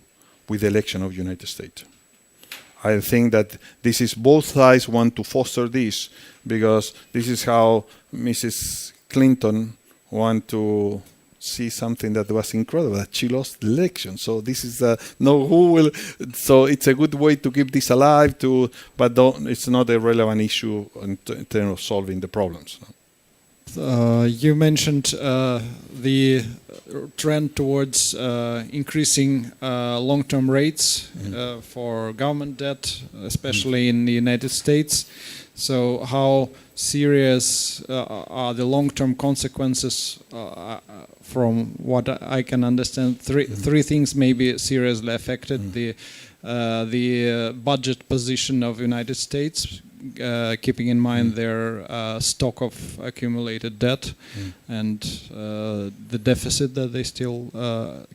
with the election of the United States. I think that this is both sides want to foster this because this is how Mrs. Clinton want to see something that was incredible, that she lost the election. So this is so it's a good way to keep this alive, but it's not a relevant issue in terms of solving the problems. You mentioned the trend towards increasing long-term rates for government debt, especially in the United States. So how serious are the long-term consequences? From what I can understand, three things may be seriously affected. The budget position of United States, keeping in mind their stock of accumulated debt and the deficit that they still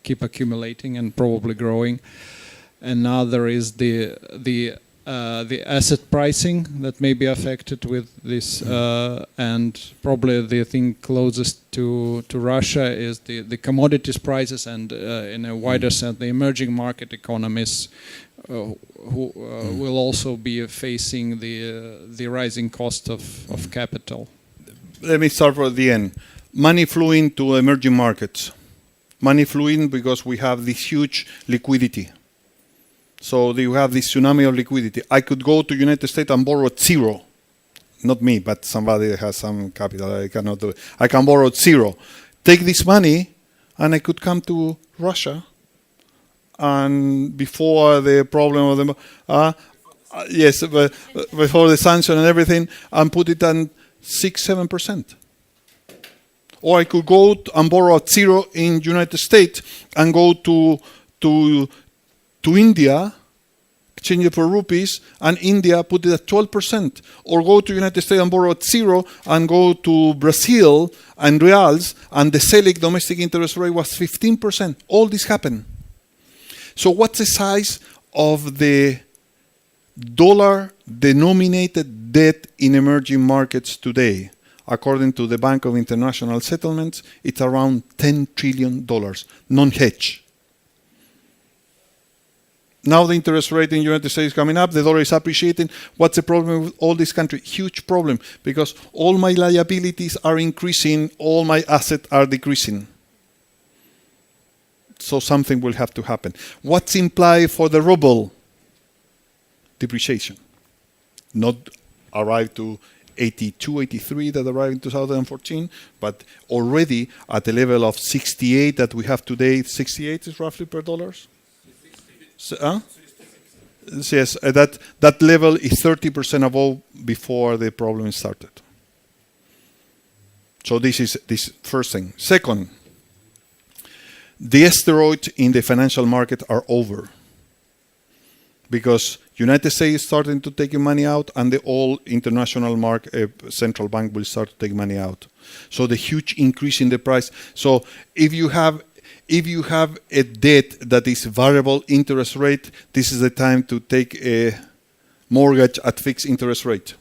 keep accumulating and probably growing. Another is the asset pricing that may be affected with this, and probably the thing closest to Russia is the commodities prices, and in a wider sense the emerging market economies who will also be facing the rising cost of capital. Let me start from the end. Money flowing to emerging markets. Money flowing because we have this huge liquidity. So you have this tsunami of liquidity. I could go to United States and borrow at zero. Not me, but somebody that has some capital. I cannot do it. I can borrow at zero. Take this money, and I could come to Russia. And before the problem of Yes, but before the sanction and everything, and put it on 6-7%. Or I could go and borrow at zero in United States and go to India, exchange it for rupees, and India put it at 12%. Or go to United States and borrow at zero and go to Brazil and reals, and the Selic domestic interest rate was 15%. All this happened. So what's the size of the dollar-denominated debt in emerging markets today? According to the Bank of International Settlements, it's around $10 trillion, non-hedge. Now the interest rate in the United States is coming up, the dollar is appreciating. What's the problem with all this country? Huge problem, because all my liabilities are increasing, all my assets are decreasing. So something will have to happen. What's implied for the ruble? Depreciation. Not arrived to 82, 83 that arrived in 2014, but already at the level of 68 that we have today. 68 is roughly per dollars. So, yes, that level is 30% above before the problem started. So this is this first thing. Second, the steroids in the financial market are over, because United States is starting to take money out, and the all international central bank will start to take money out. So the huge increase in the price. So if you have a debt that is variable interest rate, this is the time to take a mortgage at fixed interest rate.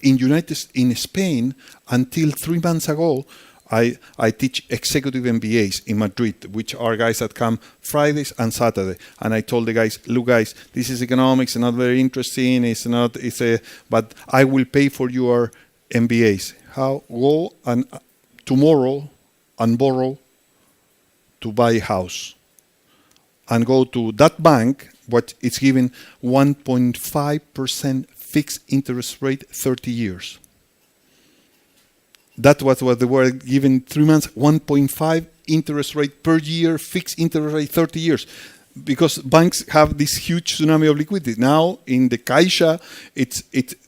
In Spain, until 3 months ago, I teach executive MBAs in Madrid, which are guys that come Fridays and Saturday. And I told the guys, look guys, this is economics, not very interesting, but I will pay for your MBAs. How? Go and tomorrow and borrow to buy a house. And go to that bank, what it's giving 1.5% fixed interest rate 30 years. That was what they were given 3 months, 1.5 interest rate per year, fixed interest rate 30 years. Because banks have this huge tsunami of liquidity. Now in the Caixa,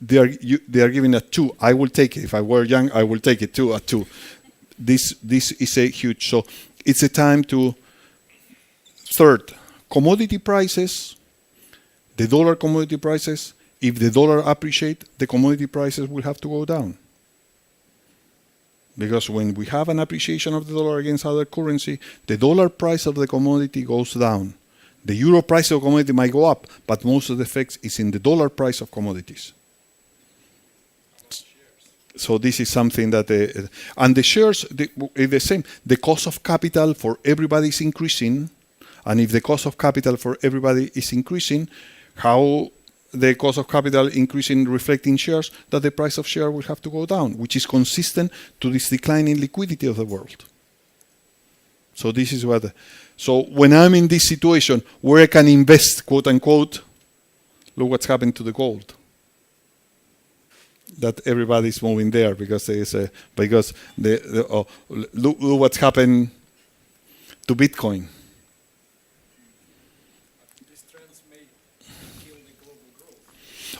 they are giving at 2. I will take it. If I were young, I will take it too at 2. This is a huge. So it's a time to. Third, commodity prices, the dollar commodity prices. If the dollar appreciates, the commodity prices will have to go down. Because when we have an appreciation of the dollar against other currency, the dollar price of the commodity goes down. The euro price of commodity might go up, but most of the effects is in the dollar price of commodities. So this is something that, and the shares is the same. The cost of capital for everybody is increasing, and if the cost of capital for everybody is increasing, how the cost of capital increasing reflecting shares, that the price of share will have to go down, which is consistent to this decline in liquidity of the world. So this is what. So when I'm in this situation where I can invest, quote unquote, look what's happened to the gold. That everybody's moving there because look what's happened to Bitcoin.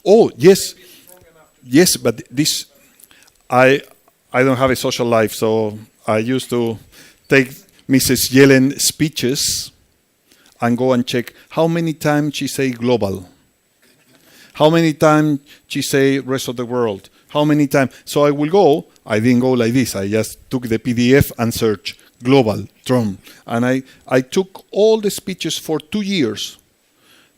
Oh, yes. Yes, but this, I don't have a social life, so I used to take Mrs. Yellen speeches and go and check how many times she say global, how many times she say rest of the world, how many times. So I will go, I didn't go like this, I just took the PDF and searched global, Trump. And I took all the speeches for 2 years.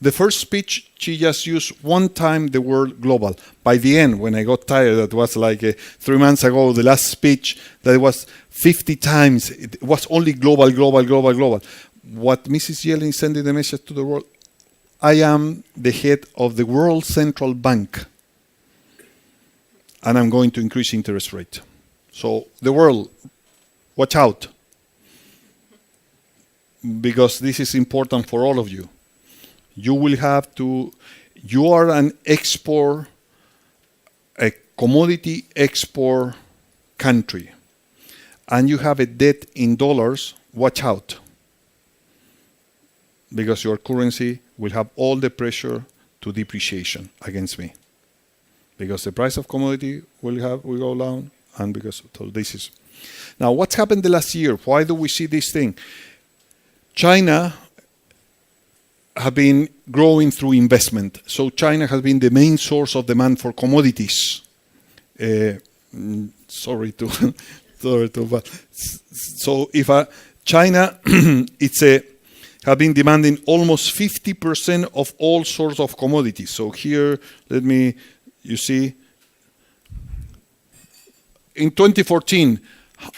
The first speech, she just used one time the word global. By the end, when I got tired, that was like 3 months ago, the last speech, that was 50 times. It was only global, global, global, global. What Mrs. Yellen is sending the message to the world, I am the head of the World Central Bank, and I'm going to increase interest rate. So the world, watch out, because this is important for all of you. You will have to, you are an export, a commodity export country, and you have a debt in dollars, watch out. because your currency will have all the pressure to depreciation against me. Because the price of commodity will go down, and because so this is. Now, what's happened the last year? Why do we see this thing? China have been growing through investment. So China has been the main source of demand for commodities. Sorry to, but so if China, have been demanding almost 50% of all sorts of commodities. So here, you see, in 2014,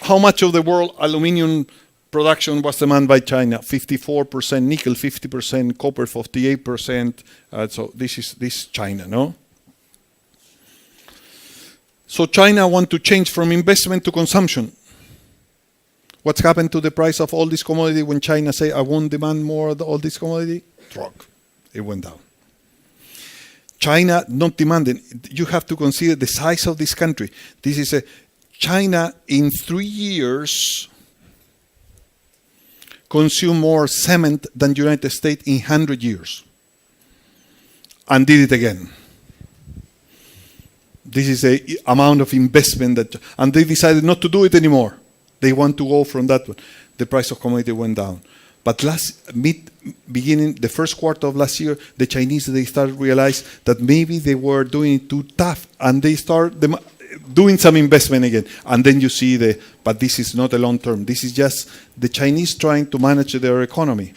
how much of the world aluminum production was demanded by China? 54%, nickel 50%, copper 48%. So this is China, no? So China want to change from investment to consumption. What's happened to the price of all this commodity when China say, I won't demand more of all this commodity? Drop. It went down. China not demanding. You have to consider the size of this country. This is China in 3 years consumed more cement than the United States in 100 years. And did it again. This is the amount of investment and they decided not to do it anymore. They want to go from that one. The price of commodity went down. But beginning the first quarter of last year, the Chinese, they started to realize that maybe they were doing it too tough, and they start doing some investment again. And then you see but this is not a long term. This is just the Chinese trying to manage their economy.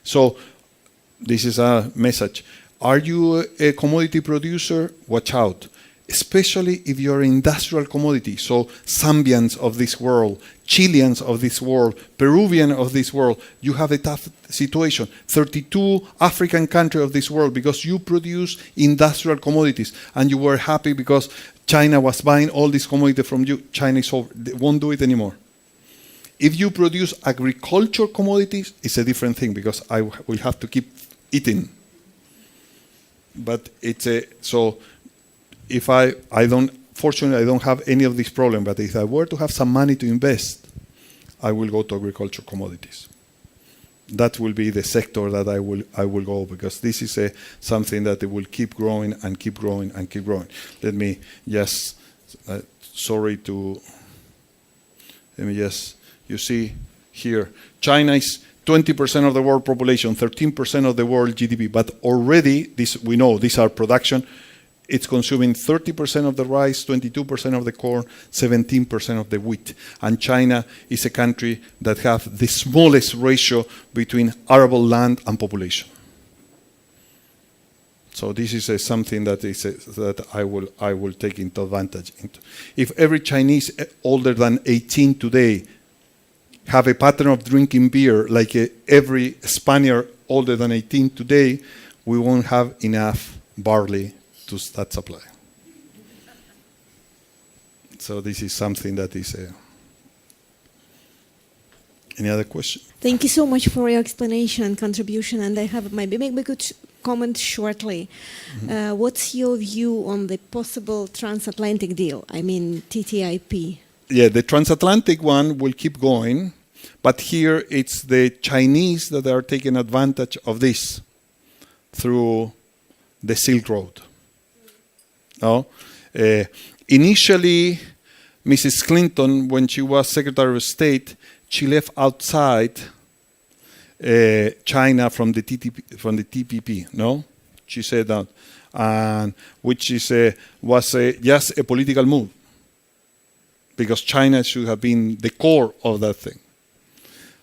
So this is a message. Are you a commodity producer? Watch out. Especially if you're an industrial commodity, so Zambians of this world, Chileans of this world, Peruvian of this world, you have a tough situation. 32 African countries of this world, because you produce industrial commodities, and you were happy because China was buying all this commodity from you. China is over. They won't do it anymore. If you produce agricultural commodities, it's a different thing, because I will have to keep eating. But so. If fortunately I don't have any of this problem, but if I were to have some money to invest, I will go to agricultural commodities. That will be the sector that I will go, because this is something that it will keep growing and keep growing and keep growing. Let me just, you see here, China is 20% of the world population, 13% of the world GDP, but already we know these are production. It's consuming 30% of the rice, 22% of the corn, 17% of the wheat. And China is a country that has the smallest ratio between arable land and population. So this is something that I will take into advantage. If every Chinese older than 18 today have a pattern of drinking beer like every Spaniard older than 18 today, we won't have enough barley to that supply. So this is something that is any other question? Thank you so much for your explanation and contribution, and I have maybe we could comment shortly. Mm-hmm. What's your view on the possible transatlantic deal? I mean TTIP. Yeah, the transatlantic one will keep going, but here it's the Chinese that are taking advantage of this through the Silk Road. No? Initially, Mrs. Clinton, when she was Secretary of State, she left outside China from the TPP. No, she said that, and which was just a political move, because China should have been the core of that thing.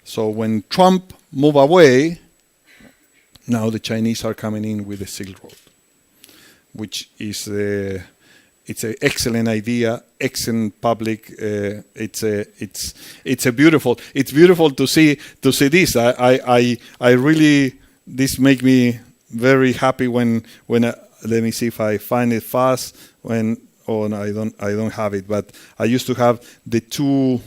So when Trump moved away, now the Chinese are coming in with the Silk Road, which is it's an excellent idea, excellent public. It's beautiful to see this. I really, this make me very happy when let me see if I find it fast. No, I don't have it, but I used to have the two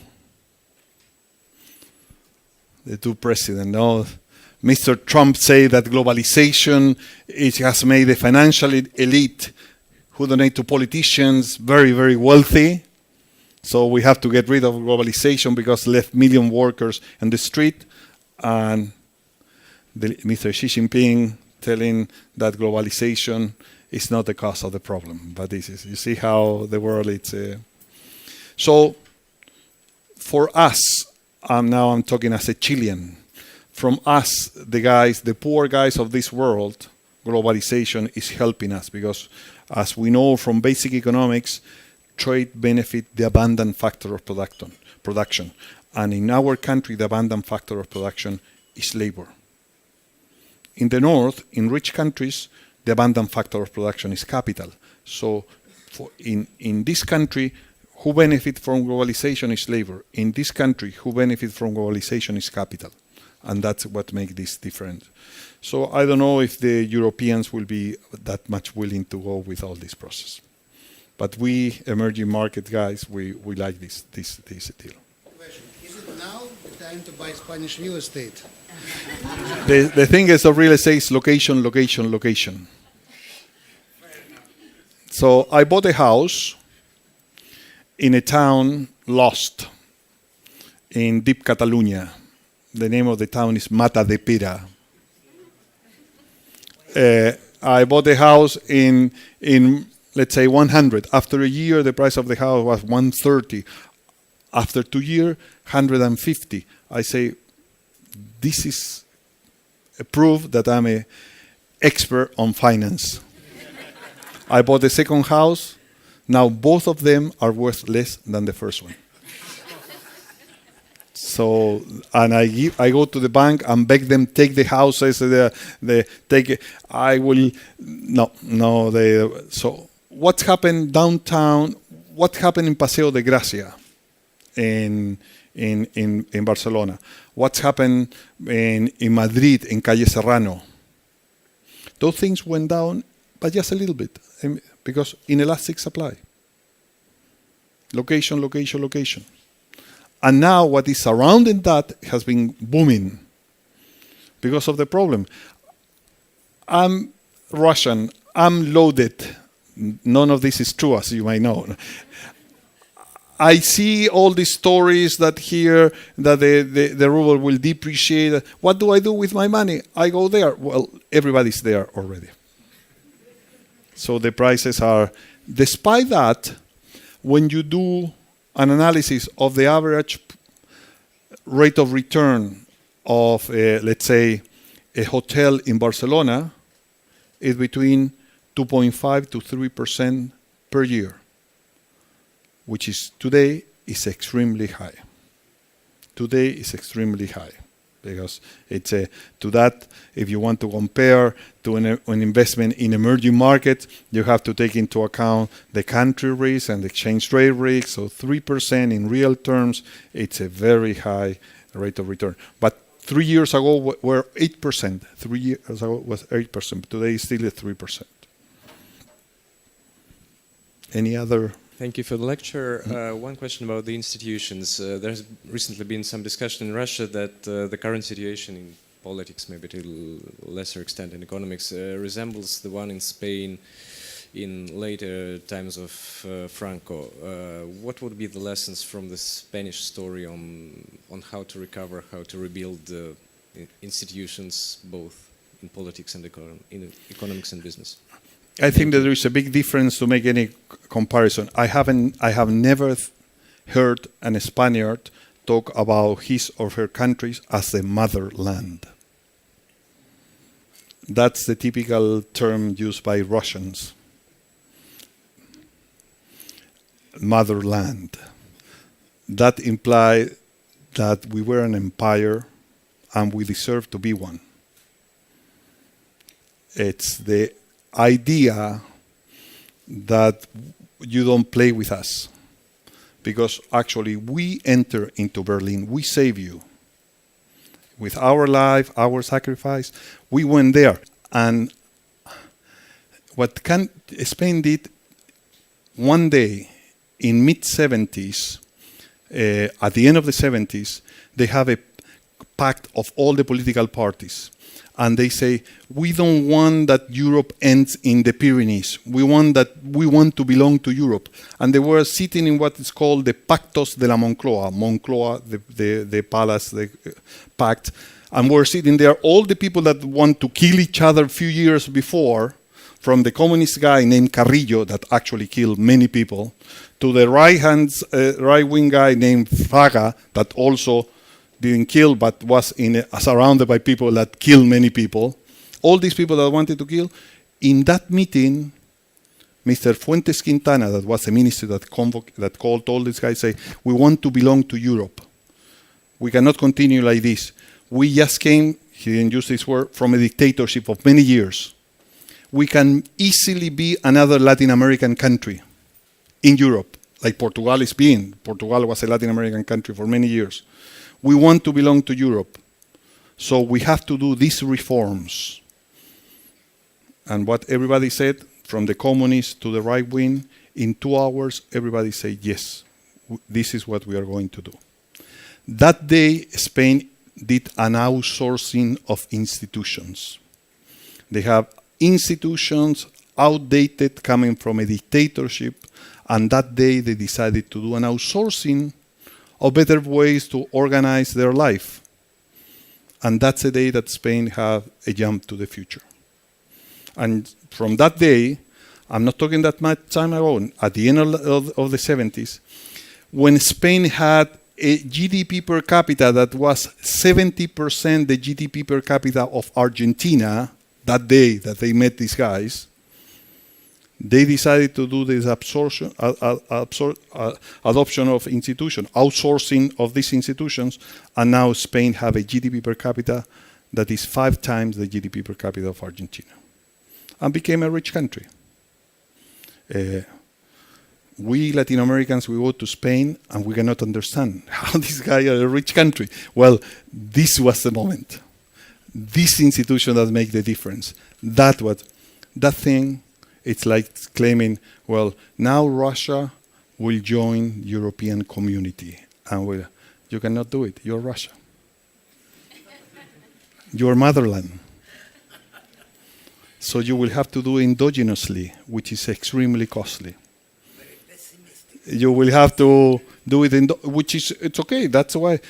presidents. No, Mr. Trump say that globalization has made the financial elite who donate to politicians very, very wealthy. So we have to get rid of globalization because left million workers in the street. And Mr. Xi Jinping telling that globalization is not the cause of the problem, but this is, you see how the world is. So for us, now I'm talking as a Chilean, from us, the poor guys of this world, globalization is helping us because, as we know from basic economics, trade benefit the abundant factor of production. And in our country, the abundant factor of production is labor. In the north, in rich countries, the abundant factor of production is capital. So in this country, who benefit from globalization is labor. In this country, who benefit from globalization is capital. And that's what makes this different. So I don't know if the Europeans will be that much willing to go with all this process. But we, emerging market guys, we like this deal. Is it now the time to buy Spanish real estate? The thing is of real estate is location, location, location. So I bought a house in a town lost in deep Catalonia. The name of the town is Matadepera. I bought a house in let's say 100. After a year, the price of the house was 130. After 2 years, 150. I say, this is a proof that I'm an expert on finance. I bought the second house. Now both of them are worth less than the first one. So, and I go to the bank and beg them take the houses. They take it. I will no. So what happened downtown? What happened in Paseo de Gracia, in Barcelona? What happened in Madrid in Calle Serrano? Those things went down, but just a little bit, because inelastic supply. Location, location, location. And now what is surrounding that has been booming because of the problem. I'm Russian. I'm loaded. None of this is true, as you might know. I see all these stories that here that the ruble will depreciate. What do I do with my money? I go there. Well, everybody's there already. So the prices are. Despite that, when you do an analysis of the average rate of return of, let's say, a hotel in Barcelona, is between 2.5 to 3% per year, which is today is extremely high. Today is extremely high because it's to that. If you want to compare to an investment in emerging markets, you have to take into account the country risk and the exchange rate risk. So 3% in real terms, it's a very high rate of return. But 3 years ago were 8%. 3 years ago was 8%. Today is still at 3%. Any other? Thank you for the lecture. One question about the institutions. There has recently been some discussion in Russia that the current situation in politics, maybe to a lesser extent in economics, resembles the one in Spain in later times of Franco. What would be the lessons from the Spanish story on how to recover, how to rebuild the institutions, both in politics and in economics and business? I think that there is a big difference to make any comparison. I have never heard a Spaniard talk about his or her countries as the motherland. That's the typical term used by Russians. Motherland. That implies that we were an empire and we deserve to be one. It's the idea that you don't play with us, because actually we enter into Berlin, we save you. With our life, our sacrifice, we went there. And what Spain did one day in mid-70s, at the end of the 70s, they have a pact of all the political parties. And they say, we don't want that Europe ends in the Pyrenees. We want to belong to Europe. And they were sitting in what is called the Pactos de la Moncloa. Moncloa, the palace, the pact. And we're sitting there, all the people that want to kill each other a few years before, from the communist guy named Carrillo that actually killed many people, to the right-wing guy named Fraga that also didn't kill but was surrounded by people that killed many people. All these people that wanted to kill, in that meeting, Mr. Fuentes Quintana, that was the minister that called all these guys, say, we want to belong to Europe. We cannot continue like this. We just came, he didn't use this word, from a dictatorship of many years. We can easily be another Latin American country in Europe, like Portugal is being. Portugal was a Latin American country for many years. We want to belong to Europe. So we have to do these reforms. And what everybody said, from the communists to the right wing, in 2 hours, everybody said, yes, this is what we are going to do. That day, Spain did an outsourcing of institutions. They have institutions outdated, coming from a dictatorship, and that day they decided to do an outsourcing of better ways to organize their life. And that's the day that Spain had a jump to the future. And from that day, I'm not talking that much time ago, at the end of the 70s, when Spain had a GDP per capita that was 70% the GDP per capita of Argentina, that day that they met these guys, they decided to do this adoption of institutions, outsourcing of these institutions, and now Spain have a GDP per capita that is 5 times the GDP per capita of Argentina, and became a rich country. We Latin Americans, we go to Spain and we cannot understand how this guy is a rich country. Well, this was the moment. This institution that make the difference. That thing, it's like claiming, well, now Russia will join European community. And you cannot do it. You're Russia. You're motherland. So you will have to do endogenously, which is extremely costly. You will have to do it, which is, it's okay. That's why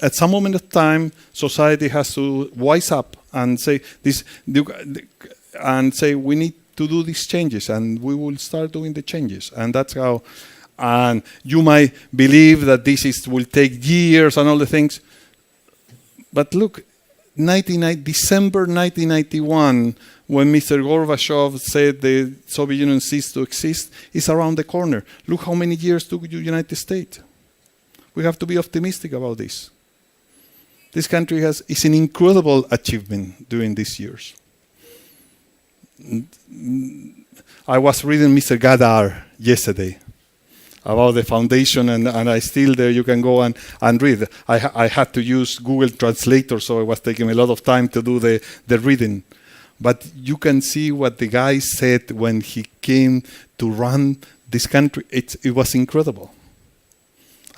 at some moment of time, society has to wise up and say we need to do these changes, and we will start doing the changes. And that's how. And you might believe that will take years and all the things, but look, December 1991. When Mr. Gorbachev said the Soviet Union ceased to exist, is around the corner. Look how many years took the United States. We have to be optimistic about this. This country is an incredible achievement during these years. I was reading Mr. Gadar yesterday about the foundation, and I still there. You can go and read. I had to use Google Translator, so it was taking a lot of time to do the reading. But you can see what the guy said when he came to run this country. It was incredible.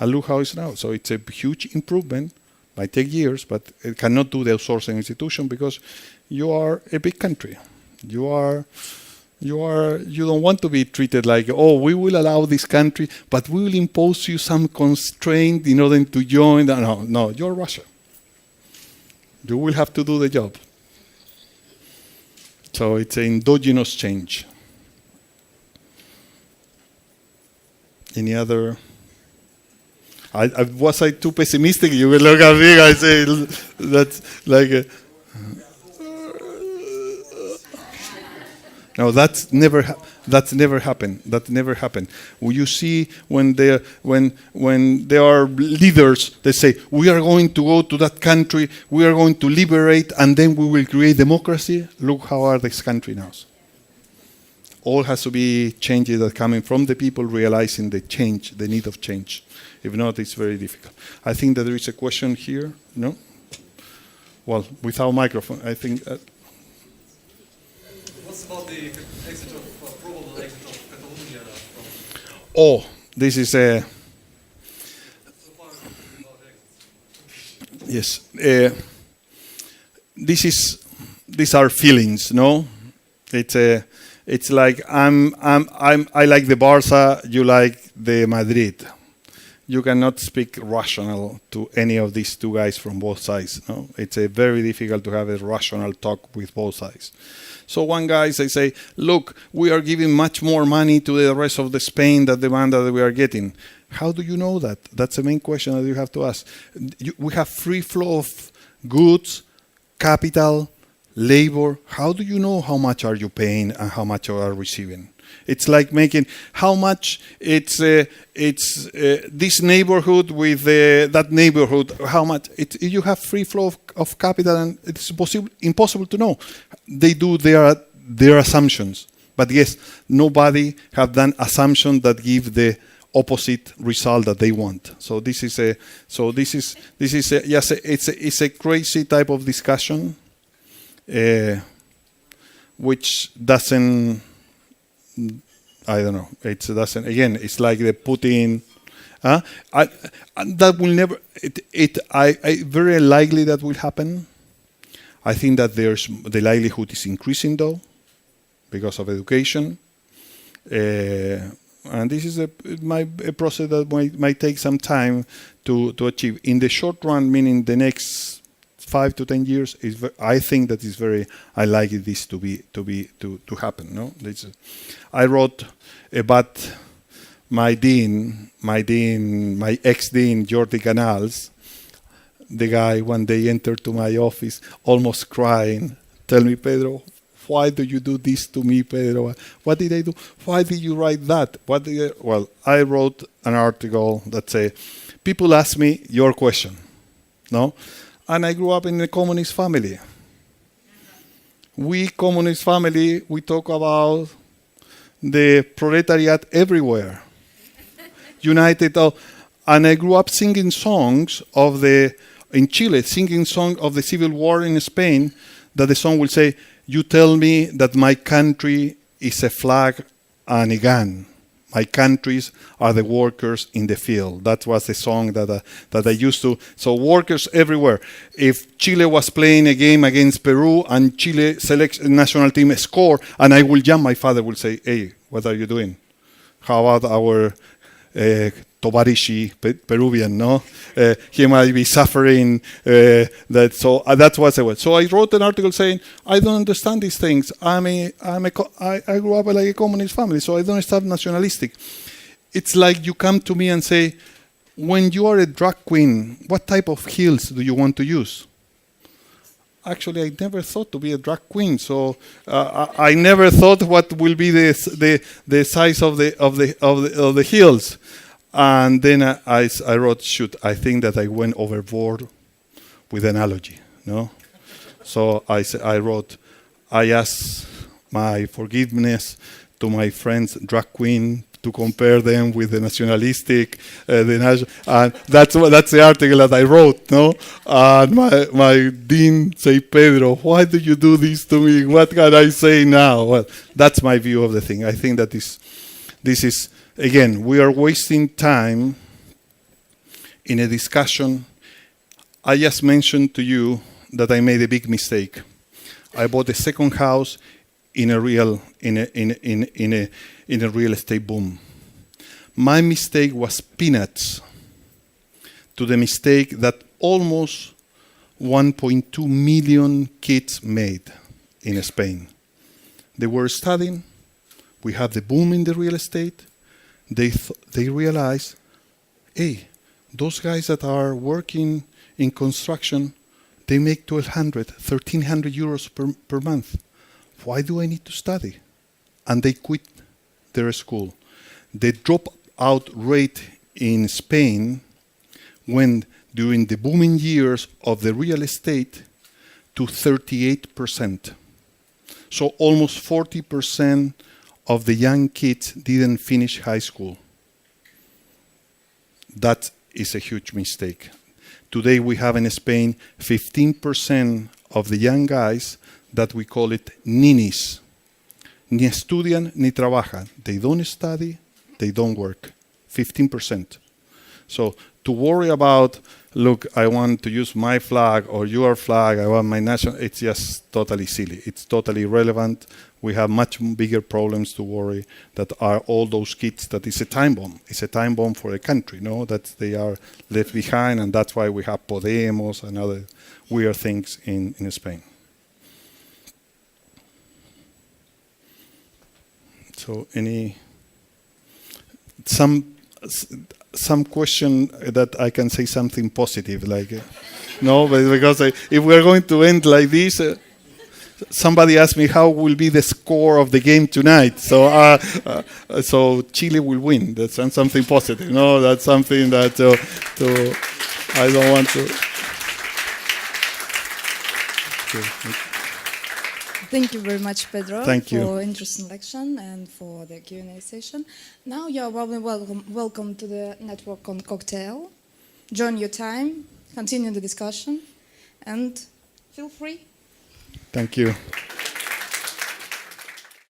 And look how it's now. So it's a huge improvement. Might take years, but it cannot do the outsourcing institution because you are a big country. You don't want to be treated like, oh, we will allow this country, but we will impose you some constraint in order to join. No, you're Russia. You will have to do the job. So it's an endogenous change. Any other? Was I too pessimistic? You will look at me. I say that's like. No, that's never happened. That never happened. You see, when there are leaders, they say, we are going to go to that country, we are going to liberate, and then we will create democracy. Look how are this country now. All has to be changes that are coming from the people realizing the change, the need of change. If not, it's very difficult. I think that there is a question here. No? Well, without microphone, I think. What's about the probable exit of Catalonia from? Oh, this is a. Yes, these are feelings, no? It's like I like the Barca, you like the Madrid. you cannot speak rational to any of these two guys from both sides. No? It's very difficult to have a rational talk with both sides. So one guy, they say, look, we are giving much more money to the rest of the Spain than the one that we are getting. How do you know that? That's the main question that you have to ask. We have free flow of goods, capital, labor. How do you know how much are you paying and how much you are receiving? It's like making how much it's this neighborhood with that neighborhood. How much you have free flow of capital, and it's impossible to know. They do their assumptions, but yes, nobody have done assumptions that give the opposite result that they want. So this is it's a crazy type of discussion, which doesn't. I don't know. It doesn't. Again, it's like the Putin. That will never. I very likely that will happen. I think that the likelihood is increasing though, because of education. And this is a process that might take some time to achieve. In the short run, meaning the next 5 to 10 years, I think that is very unlikely this to happen. No, I wrote about my ex-dean, Jordi Canals. The guy one day entered to my office, almost crying, tell me, Pedro, why do you do this to me, Pedro? What did I do? Why did you write that? Well, I wrote an article that said, people ask me your question, no? And I grew up in a communist family. We communist family, we talk about the proletariat everywhere. United, and I grew up singing songs in Chile, singing songs of the civil war in Spain, that the song will say, you tell me that my country is a flag and a gun. My countries are the workers in the field. That was the song that I used to. So workers everywhere. If Chile was playing a game against Peru and Chile national team score, and I will jump, my father will say, hey, what are you doing? How about our Tovarishi, Peruvian, no? He might be suffering. That's what I was. So I wrote an article saying, I don't understand these things. I grew up like a communist family, so I don't understand nationalistic. It's like you come to me and say, when you are a drag queen, what type of heels do you want to use? Actually, I never thought to be a drag queen, so I never thought what will be the size of the heels. And then I wrote, shoot, I think that I went overboard with analogy, no? So I wrote, I asked my forgiveness to my friends, drag queen, to compare them with the nationalistic, and that's the article that I wrote, no? And my dean say, Pedro, why do you do this to me? What can I say now? Well, that's my view of the thing. I think that this is, again, we are wasting time in a discussion. I just mentioned to you that I made a big mistake. I bought a second house in a real estate boom. My mistake was peanuts to the mistake that almost 1.2 million kids made in Spain. They were studying. We had the boom in the real estate. They realized, hey, those guys that are working in construction, they make 1,200, 1,300 euros per month. Why do I need to study? And they quit their school. The dropout rate in Spain went during the booming years of the real estate to 38%. So almost 40% of the young kids didn't finish high school. That is a huge mistake. Today we have in Spain 15% of the young guys that we call it ninis. Ni estudian ni trabajan. They don't study, they don't work. 15%. So to worry about, look, I want to use my flag or your flag, I want my national, it's just totally silly. It's totally irrelevant. we have much bigger problems to worry that are all those kids that is a time bomb. It's a time bomb for a country, no? That they are left behind, and that's why we have Podemos and other weird things in Spain. So some question that I can say something positive, like no, but because if we're going to end like this, somebody asked me how will be the score of the game tonight. So so Chile will win. That's something positive. No, that's something that I don't want to. Thank you very much, Pedro, Thank you. for interesting lecture and for the Q&A session. Now you are warmly welcome to the network on cocktail. Join your time, continue the discussion, and feel free. Thank you.